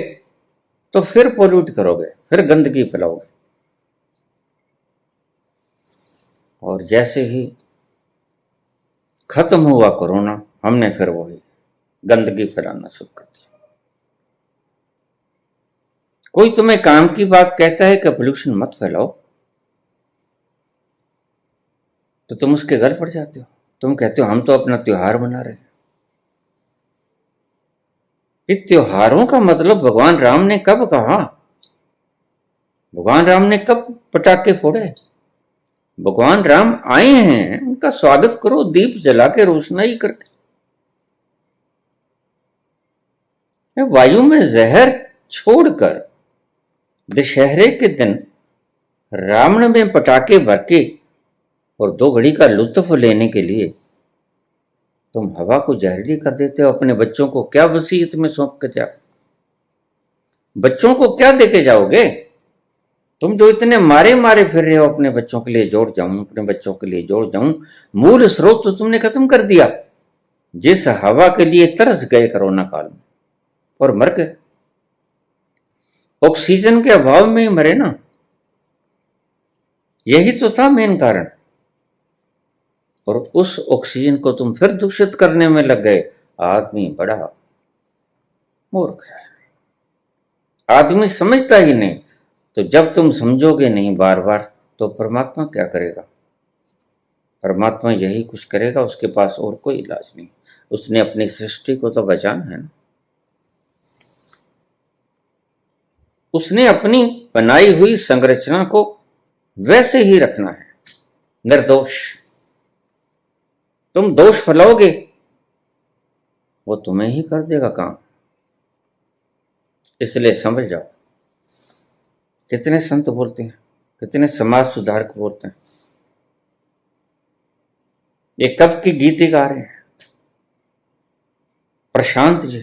तो फिर पोल्यूट करोगे, फिर गंदगी फैलाओगे, और जैसे ही खत्म हुआ कोरोना, हमने फिर वही गंदगी फैलाना शुरू कर दिया। कोई तुम्हें काम की बात कहता है कि पोल्यूशन मत फैलाओ, तो तुम उसके घर पड़ जाते हो। तुम कहते हो हम तो अपना त्योहार मना रहे हैं। इस त्योहारों का मतलब भगवान राम ने कब कहा? भगवान राम ने कब पटाखे फोड़े? भगवान राम आए हैं, उनका स्वागत करो दीप जला के, रोशनाई करके। वायु में जहर छोड़कर दशहरे के दिन रावण में पटाखे भर के और 2 घड़ी का लुत्फ लेने के लिए तुम हवा को जहरीली कर देते हो। अपने बच्चों को क्या वसीयत में सौंप के जाओ? बच्चों को क्या देके जाओगे? तुम जो इतने मारे मारे फिर रहे हो अपने बच्चों के लिए जोड़ जाऊं, अपने बच्चों के लिए जोड़ जाऊं, मूल स्रोत तो तुमने खत्म कर दिया। जिस हवा के लिए तरस गए कोरोना काल में और मर गए, ऑक्सीजन के अभाव में ही मरे ना। यही तो था मेन कारण। और उस ऑक्सीजन को तुम फिर दूषित करने में लग गए। आदमी बड़ा मूर्ख है, आदमी समझता ही नहीं। तो जब तुम समझोगे नहीं बार बार, तो परमात्मा क्या करेगा? परमात्मा यही कुछ करेगा, उसके पास और कोई इलाज नहीं। उसने अपनी सृष्टि को तो बचाना है ना। उसने अपनी बनाई हुई संरचना को वैसे ही रखना है, निर्दोष। तुम दोष फैलाओगे, वो तुम्हें ही कर देगा काम। इसलिए समझ जाओ। कितने संत बोलते हैं, कितने समाज सुधारक बोलते हैं। ये कब की गीति गा रहे हैं प्रशांत जी,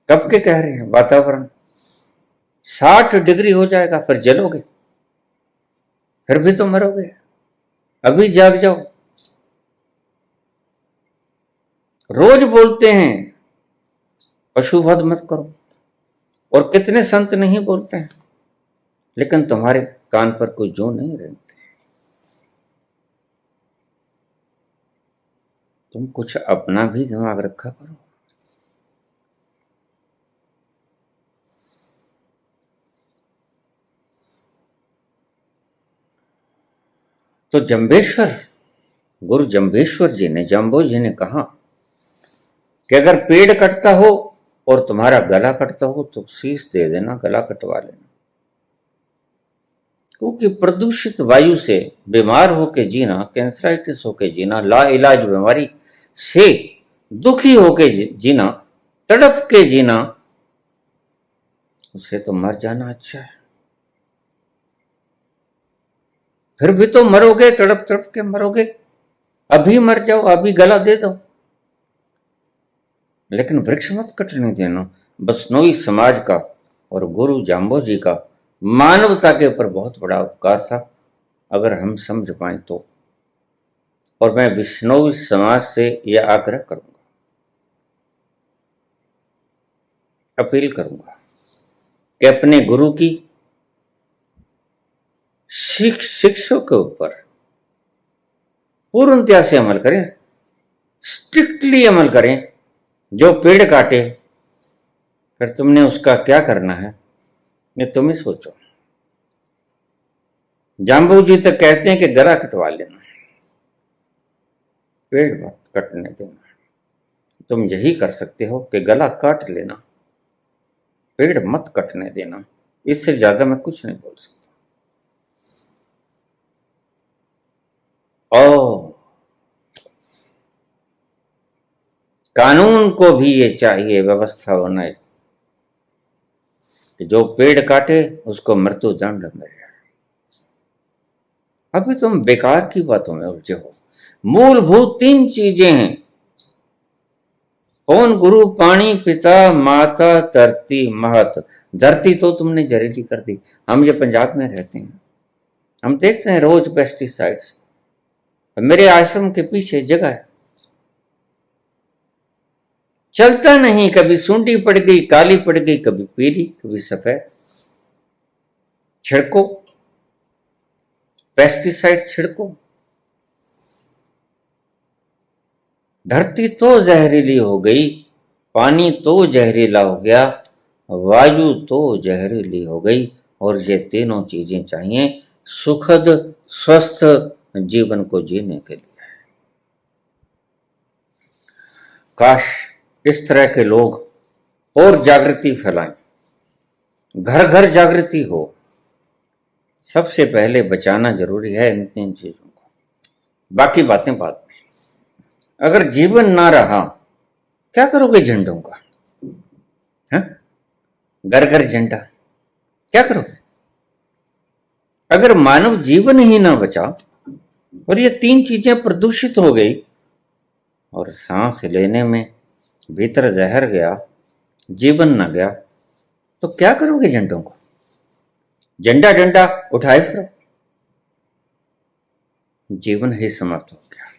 कब के कह रहे हैं वातावरण 60 डिग्री हो जाएगा फिर जलोगे, फिर भी तो मरोगे। अभी जाग जाओ। रोज बोलते हैं पशुवध मत करो, और कितने संत नहीं बोलते हैं, लेकिन तुम्हारे कान पर कोई जू नहीं रेंगते। तुम कुछ अपना भी दिमाग रखा करो। तो जम्बेश्वर, गुरु जम्बेश्वर जी ने, जम्बो जी ने कहा कि अगर पेड़ कटता हो और तुम्हारा गला कटता हो तो शीश दे देना, गला कटवा लेना। क्योंकि प्रदूषित वायु से बीमार होके जीना, कैंसराइटिस होके जीना, लाइलाज बीमारी से दुखी होके जीना, तड़प के जीना, उससे तो मर जाना अच्छा है। फिर भी तो मरोगे, तड़प तड़प के मरोगे। अभी मर जाओ, अभी गला दे दो, लेकिन वृक्ष मत कटने देना। बसनोई समाज का और गुरु जाम्बो जी का मानवता के ऊपर बहुत बड़ा उपकार था, अगर हम समझ पाए तो। और मैं विष्णोई समाज से यह आग्रह करूंगा, अपील करूंगा कि अपने गुरु की शिक्षों के ऊपर पूर्णतया से अमल करें, स्ट्रिक्टली अमल करें। जो पेड़ काटे, फिर तुमने उसका क्या करना है, ये तुम ही सोचो। जाम्बू जी तक कहते हैं कि गला कटवा लेना, पेड़ मत कटने देना। तुम यही कर सकते हो कि गला काट लेना, पेड़ मत कटने देना। इससे ज्यादा मैं कुछ नहीं बोल सकता। ओ, कानून को भी ये चाहिए व्यवस्था बनाए कि जो पेड़ काटे उसको मृत्यु दंड मिले। अभी तुम बेकार की बातों में उलझे हो। मूलभूत 3 चीजें हैं, कौन? गुरु, पानी, पिता, माता, धरती, महत। धरती तो तुमने जहरीली कर दी। हम ये पंजाब में रहते हैं, हम देखते हैं रोज पेस्टिसाइड्स। मेरे आश्रम के पीछे जगह है, चलता नहीं, कभी सूंडी पड़ गई, काली पड़ गई, कभी पीली, कभी सफेद। छिड़को, पेस्टिसाइड छिड़को। धरती तो जहरीली हो गई, पानी तो जहरीला हो गया, वायु तो जहरीली हो गई, और ये तीनों चीजें चाहिए सुखद स्वस्थ जीवन को जीने के लिए। काश इस तरह के लोग और जागृति फैलाएं, घर घर जागृति हो। सबसे पहले बचाना जरूरी है इन 3 चीजों को, बाकी बातें बाद में। अगर जीवन ना रहा, क्या करोगे झंडों का? घर घर झंडा क्या करोगे? अगर मानव जीवन ही ना बचा और ये 3 चीजें प्रदूषित हो गई, और सांस लेने में भीतर जहर गया, जीवन ना गया, तो क्या करोगे झंडों को? झंडा डंडा उठाए फिरो। जीवन ही समाप्त हो गया।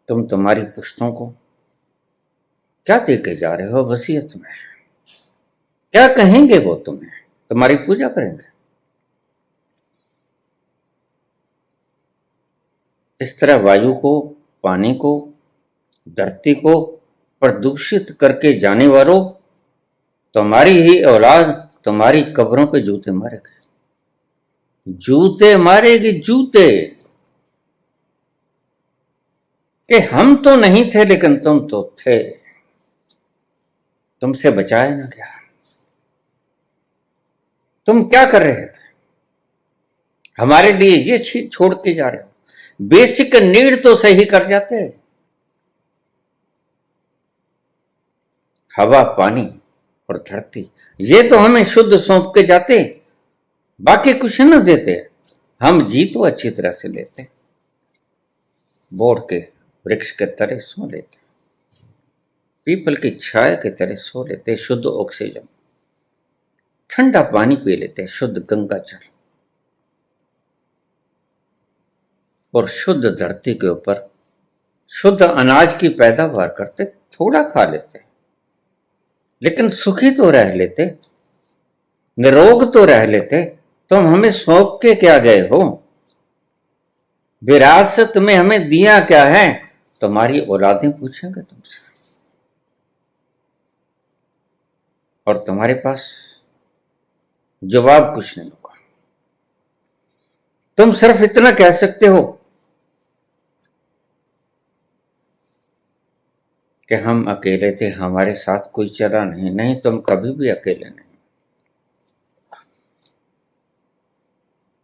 तुम तुम्हारी पुश्तों को क्या दे के जा रहे हो वसीयत में? क्या कहेंगे वो तुम्हें? तुम्हारी पूजा करेंगे? इस तरह वायु को, पानी को, धरती को प्रदूषित करके जाने वालों, तुम्हारी ही औलाद तुम्हारी कब्रों पे जूते मारेगी। जूते मारेगी, जूते। कि हम तो नहीं थे लेकिन तुम तो थे, तुमसे बचाया ना गया। तुम क्या कर रहे थे? हमारे लिए ये चीज छोड़ के जा रहे हो। बेसिक नीड तो सही कर जाते। हवा, पानी और धरती, ये तो हमें शुद्ध सौंप के जाते, बाकी कुछ न देते। हम जी तो अच्छी तरह से लेते, बोर्ड के वृक्ष के तले सो लेते, पीपल की छाया के तरह सो लेते, शुद्ध ऑक्सीजन, ठंडा पानी पी लेते, शुद्ध गंगा जल, और शुद्ध धरती के ऊपर शुद्ध अनाज की पैदावार करते, थोड़ा खा लेते, लेकिन सुखी तो रह लेते, निरोग तो रह लेते। तुम हमें सौंप के क्या गए हो? विरासत में हमें दिया क्या है? तुम्हारी औलादें पूछेंगे तुमसे, और तुम्हारे पास जवाब कुछ नहीं होगा। तुम सिर्फ इतना कह सकते हो कि हम अकेले थे, हमारे साथ कोई चला नहीं। नहीं, तुम कभी भी अकेले नहीं।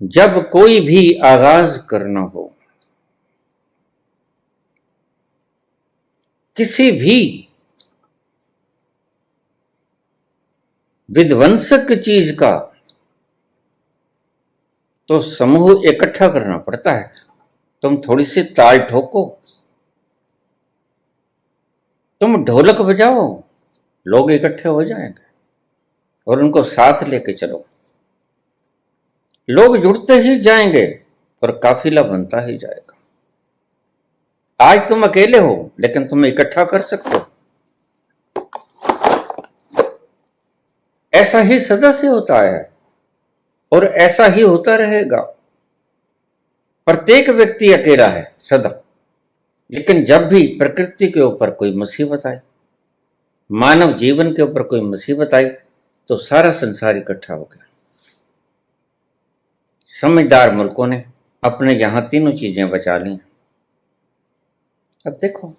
जब कोई भी आगाज करना हो, किसी भी विध्वंसक चीज का, तो समूह इकट्ठा करना पड़ता है। तुम थोड़ी सी ताल ठोको, तुम ढोलक बजाओ, लोग इकट्ठे हो जाएंगे, और उनको साथ लेके चलो। लोग जुड़ते ही जाएंगे और काफिला बनता ही जाएगा। आज तुम अकेले हो, लेकिन तुम इकट्ठा कर सकते हो। ऐसा ही सदा से होता है और ऐसा ही होता रहेगा। प्रत्येक व्यक्ति अकेला है सदा, लेकिन जब भी प्रकृति के ऊपर कोई मुसीबत आए, मानव जीवन के ऊपर कोई मुसीबत आई, तो सारा संसार इकट्ठा हो गया। समझदार मुल्कों ने अपने यहां तीनों चीजें बचा ली। अब देखो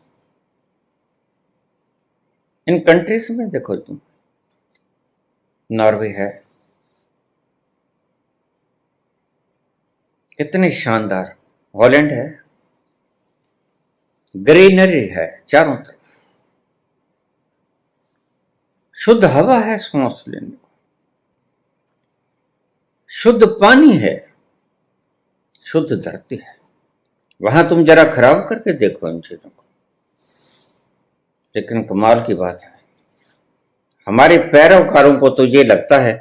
इन कंट्रीज में, देखो तुम, नॉर्वे है, कितनी शानदार, हॉलैंड है, ग्रीनरी है चारों तरफ, शुद्ध हवा है सांस लेने को, शुद्ध पानी है, शुद्ध धरती है। वहां तुम जरा खराब करके देखो इन चीजों को। लेकिन कमाल की बात है, हमारे पैरोकारों को तो ये लगता है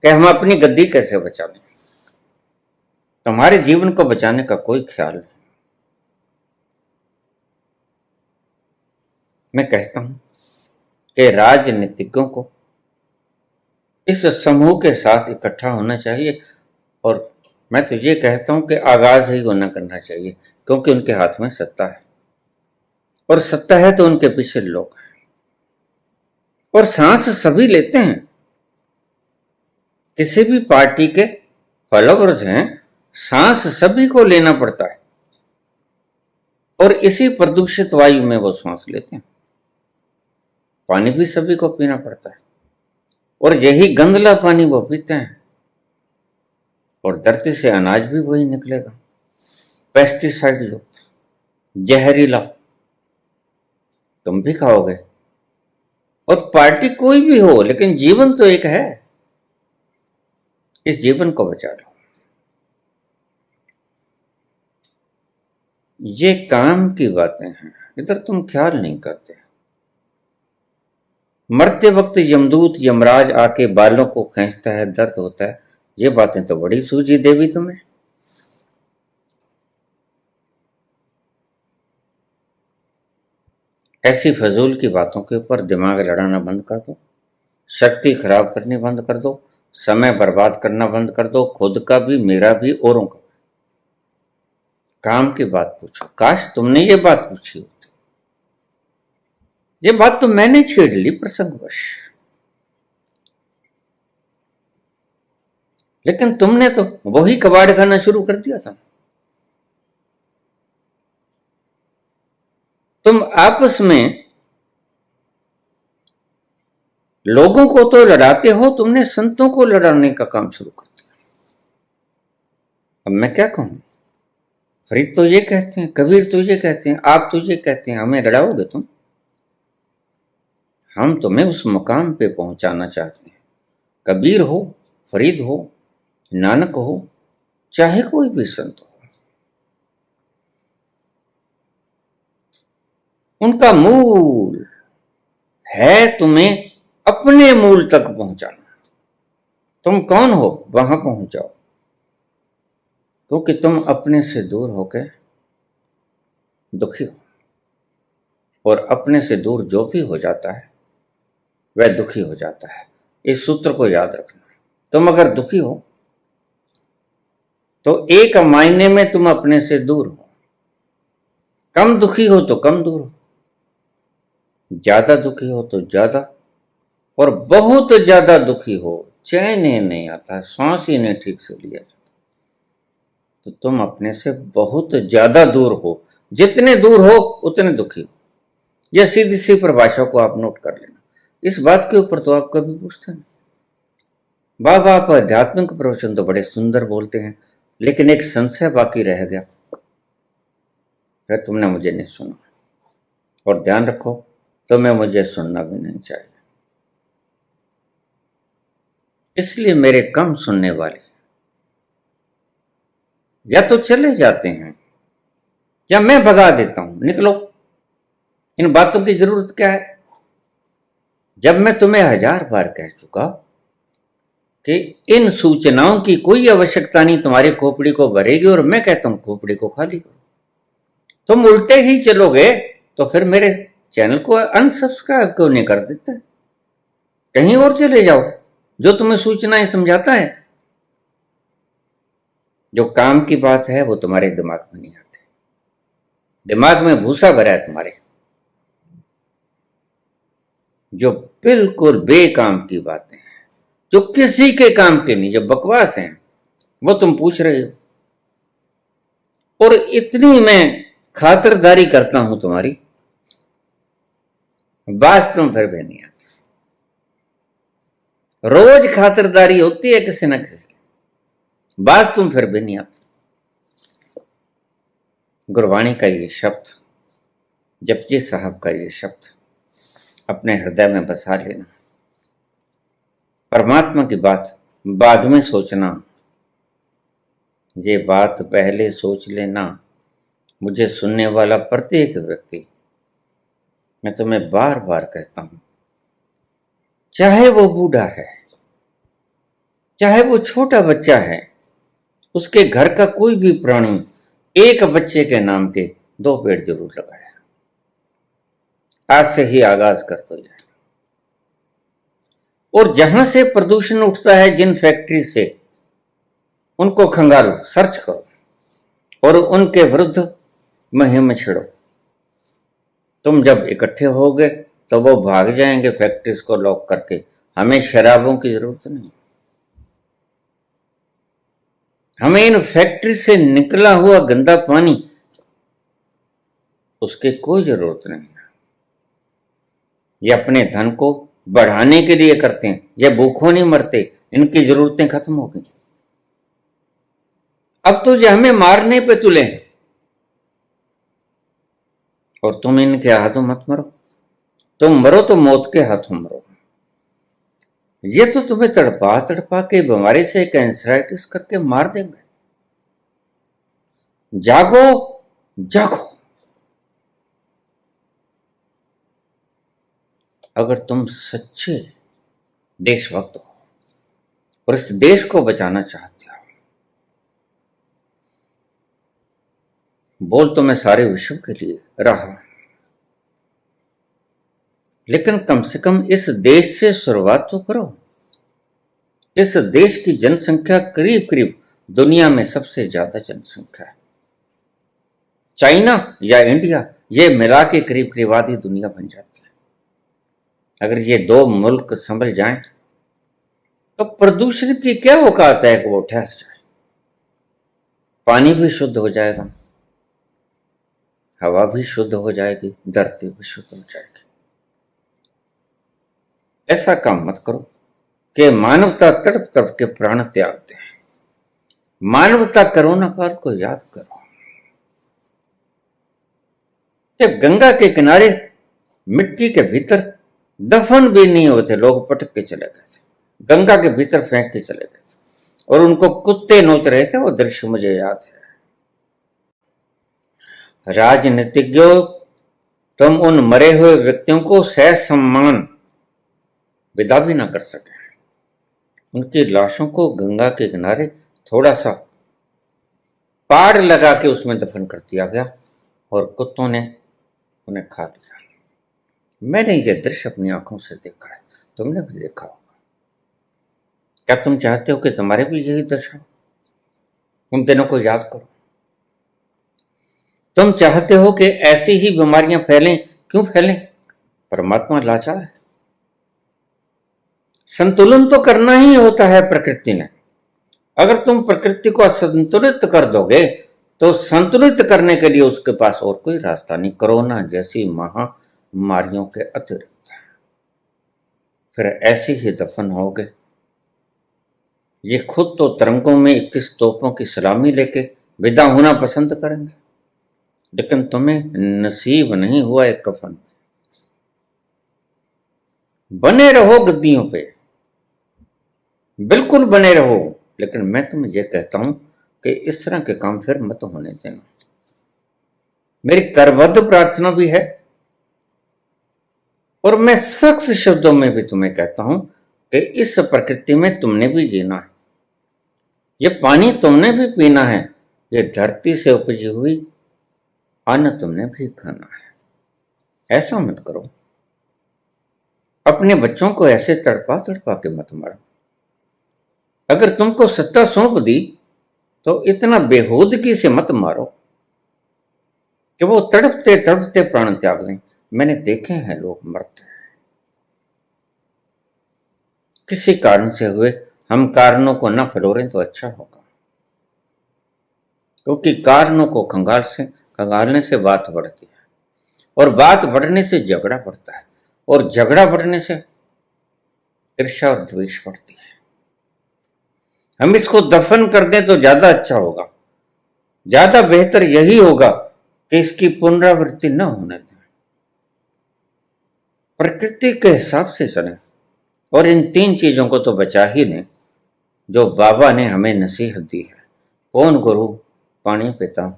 कि हम अपनी गद्दी कैसे बचा लें। तुम्हारे जीवन को बचाने का कोई ख्याल नहीं। मैं कहता हूं कि राजनीतिज्ञों को इस समूह के साथ इकट्ठा होना चाहिए, और मैं तो ये कहता हूं कि आगाज ही होना करना चाहिए, क्योंकि उनके हाथ में सत्ता है, और सत्ता है तो उनके पीछे लोग हैं, और सांस सभी लेते हैं। किसी भी पार्टी के फॉलोवर्स हैं, सांस सभी को लेना पड़ता है, और इसी प्रदूषित वायु में वो सांस लेते हैं। पानी भी सभी को पीना पड़ता है, और यही गंदला पानी वो पीते हैं, और धरती से अनाज भी वही निकलेगा, पेस्टिसाइड युक्त, जहरीला। तुम भी खाओगे, और पार्टी कोई भी हो, लेकिन जीवन तो एक है। इस जीवन को बचा लो। ये काम की बातें हैं, इधर तुम ख्याल नहीं करते। मरते वक्त यमदूत यमराज आके बालों को खींचता है, दर्द होता है। ये बातें तो बड़ी सूझी देवी तुम्हें। ऐसी फजूल की बातों के ऊपर दिमाग लड़ाना बंद कर दो, शक्ति खराब करनी बंद कर दो, समय बर्बाद करना बंद कर दो, खुद का भी, मेरा भी, औरों का। काम की बात पूछो। काश तुमने ये बात पूछी होती। ये बात तो मैंने छेड़ ली प्रसंगवश, लेकिन तुमने तो वही कबाड़ खाना शुरू कर दिया था। तुम आपस में लोगों को तो लड़ाते हो, तुमने संतों को लड़ाने का काम शुरू कर दिया। अब मैं क्या कहूं? फरीद तो ये कहते हैं, कबीर तो ये कहते हैं, आप तो ये कहते हैं, हमें लड़ाओगे तुम? हम तुम्हें उस मुकाम पे पहुंचाना चाहते हैं। कबीर हो, फरीद हो, नानक हो, चाहे कोई भी संत हो, उनका मूल है तुम्हें अपने मूल तक पहुंचाना। तुम कौन हो वहां पहुंच जाओ, क्योंकि तुम अपने से दूर होकर दुखी हो, और अपने से दूर जो भी हो जाता है वह दुखी हो जाता है। इस सूत्र को याद रखना। तुम अगर दुखी हो तो एक मायने में तुम अपने से दूर हो। कम दुखी हो तो कम दूर हो, ज्यादा दुखी हो तो ज्यादा, और बहुत ज्यादा दुखी हो, चैन ही नहीं आता, सांस ही नहीं ठीक से लिया जाता, तो तुम अपने से बहुत ज्यादा दूर हो। जितने दूर हो उतने दुखी हो। यह सीधी सी परिभाषा को आप नोट कर लेना। इस बात के ऊपर तो आप कभी पूछते नहीं। बाबा आप आध्यात्मिक प्रवचन तो बड़े सुंदर बोलते हैं, लेकिन एक संशय बाकी रह गया, फिर तुमने मुझे नहीं सुना। और ध्यान रखो, तुम्हें मुझे सुनना भी नहीं चाहिए। इसलिए मेरे कम सुनने वाले या तो चले जाते हैं या मैं भगा देता हूं, निकलो। इन बातों की जरूरत क्या है? जब मैं तुम्हें 1000 बार कह चुका कि इन सूचनाओं की कोई आवश्यकता नहीं, तुम्हारी खोपड़ी को भरेगी, और मैं कहता हूं खोपड़ी को खाली करो, तुम उल्टे ही चलोगे, तो फिर मेरे चैनल को अनसब्सक्राइब क्यों नहीं कर देते? कहीं और चले जाओ जो तुम्हें सूचनाएं समझाता है। जो काम की बात है वो तुम्हारे दिमाग में नहीं आती। दिमाग में भूसा भरा है तुम्हारे। जो बिल्कुल बेकाम की बातें हैं, जो किसी के काम के नहीं, जो बकवास हैं, वो तुम पूछ रहे हो। और इतनी मैं खातिरदारी करता हूं तुम्हारी, बात तुम फिर भी नहीं आती। रोज खातिरदारी होती है किसी न किसी, बात तुम फिर भी नहीं आती। गुरबाणी का ये शब्द, जपजी साहब का ये शब्द अपने हृदय में बसा लेना। परमात्मा की बात बाद में सोचना, ये बात पहले सोच लेना। मुझे सुनने वाला प्रत्येक व्यक्ति, मैं तुम्हें बार बार कहता हूं, चाहे वो बूढ़ा है, चाहे वो छोटा बच्चा है, उसके घर का कोई भी प्राणी एक बच्चे के नाम के 2 पेड़ जरूर लगाए। आज से ही आगाज कर दो यार। और जहां से प्रदूषण उठता है, जिन फैक्ट्री से, उनको खंगालो, सर्च करो और उनके विरुद्ध मुहिम छेड़ो। तुम जब इकट्ठे होगे तो वो भाग जाएंगे फैक्ट्रीज को लॉक करके। हमें शराबों की जरूरत नहीं, हमें इन फैक्ट्री से निकला हुआ गंदा पानी, उसकी कोई जरूरत नहीं। ये अपने धन को बढ़ाने के लिए करते हैं, ये भूखों नहीं मरते, इनकी जरूरतें खत्म हो गई। अब तो ये हमें मारने पे तुले, और तुम इनके हाथों मत मरो। तुम मरो तो मौत के हाथों मरो। ये तो तुम्हें तड़पा तड़पा के बीमारी से कैंसराइटिस करके मार देंगे। जागो, जागो। अगर तुम सच्चे देशभक्त हो और इस देश को बचाना चाहते हो, बोल तो मैं सारे विश्व के लिए रहा हूं, लेकिन कम से कम इस देश से शुरुआत तो करो। इस देश की जनसंख्या करीब करीब दुनिया में सबसे ज्यादा जनसंख्या है। चाइना या इंडिया, ये मिला के करीब करीब आधी दुनिया बन जाती है। अगर ये दो मुल्क संभल जाएं तो प्रदूषण की क्या औकात है कि वो ठहर जाए। पानी भी शुद्ध हो जाएगा, हवा भी शुद्ध हो जाएगी, धरती भी शुद्ध हो जाएगी। ऐसा काम मत करो कि मानवता तड़प तड़प के प्राण त्यागते हैं। मानवता कोरोना काल को याद करो, जब गंगा के किनारे मिट्टी के भीतर दफन भी नहीं होते, लोग पटक के चले गए थे, गंगा के भीतर फेंक के चले गए थे और उनको कुत्ते नोच रहे थे। वो दृश्य मुझे याद है। राजनीतिज्ञों, तुम उन मरे हुए व्यक्तियों को सह सम्मान विदा भी ना कर सके। उनकी लाशों को गंगा के किनारे थोड़ा सा पाड़ लगा के उसमें दफन कर दिया गया और कुत्तों ने उन्हें खा लिया। मैंने ये दृश्य अपनी आंखों से देखा है, तुमने भी देखा होगा। क्या तुम चाहते हो कि तुम्हारे भी यही दशा हो? उन दिनों को याद करो। तुम चाहते हो कि ऐसी ही बीमारियां फैलें? क्यों फैलें? परमात्मा लाचार है। संतुलन तो करना ही होता है प्रकृति ने। अगर तुम प्रकृति को असंतुलित कर दोगे तो संतुलित करने के लिए उसके पास और कोई रास्ता नहीं, कोरोना जैसी महामारियों के अतिरिक्त। फिर ऐसे ही दफन होगे। ये खुद तो तरंगों में 21 तोपों की सलामी लेके विदा होना पसंद करेंगे, लेकिन तुम्हें नसीब नहीं हुआ एक कफन। बने रहो गद्दियों पे, बिल्कुल बने रहो, लेकिन मैं तुम्हें यह कहता हूं कि इस तरह के काम फिर मत होने देना। मेरी करबद्ध प्रार्थना भी है और मैं सख्त शब्दों में भी तुम्हें कहता हूं कि इस प्रकृति में तुमने भी जीना है, ये पानी तुमने भी पीना है, ये धरती से उपजी हुई अन्न तुमने भी खाना है। ऐसा मत करो। अपने बच्चों को ऐसे तड़पा तड़पा के मत मारो। अगर तुमको सत्ता सौंप दी तो इतना बेहूदगी से मत मारो कि वो तड़पते तड़पते प्राण त्याग लें। मैंने देखे हैं लोग मरते हैं, किसी कारण से हुए। हम कारणों को न फलोरें तो अच्छा होगा, क्योंकि कारणों को खंगालने से बात बढ़ती है और बात बढ़ने से झगड़ा बढ़ता है और झगड़ा बढ़ने से ईर्ष्या और द्वेष बढ़ती है। हम इसको दफन कर दें तो ज्यादा अच्छा होगा, ज्यादा बेहतर यही होगा कि इसकी पुनरावृत्ति न होने दें। प्रकृति के हिसाब से चलें और इन 3 चीजों को तो बचा ही लें जो बाबा ने हमें नसीहत दी है। कौन? गुरु, पानी पिता,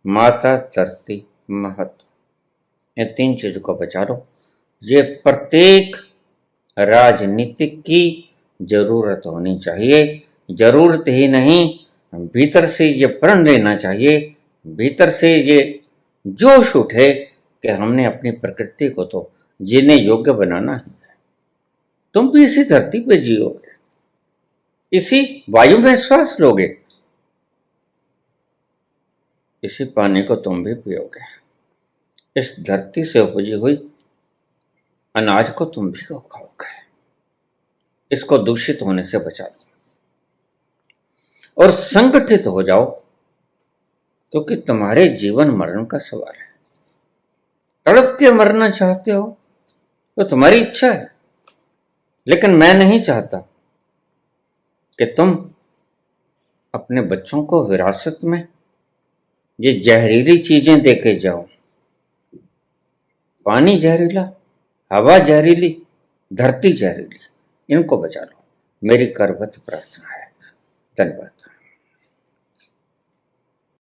माता धरती, महत्व। ये 3 चीजों को बचा लो। ये प्रत्येक राजनीतिक की जरूरत होनी चाहिए। जरूरत ही नहीं, भीतर से ये प्रण लेना चाहिए, भीतर से ये जोश उठे कि हमने अपनी प्रकृति को तो जीने योग्य बनाना है। तुम भी इसी धरती पे जियोगे, इसी वायु में श्वास लोगे, इसी पानी को तुम भी पियोगे। इस धरती से उपजी हुई अनाज को तुम भी खाओगे। इसको दूषित होने से बचा लो और संगठित हो जाओ, क्योंकि तुम्हारे जीवन मरण का सवाल है। तड़प के मरना चाहते हो तो तुम्हारी इच्छा है, लेकिन मैं नहीं चाहता कि तुम अपने बच्चों को विरासत में ये जहरीली चीजें देके जाओ। पानी जहरीला, हवा जहरीली, धरती जहरीली, इनको बचा लो। मेरी करबद्ध प्रार्थना है। धन्यवाद।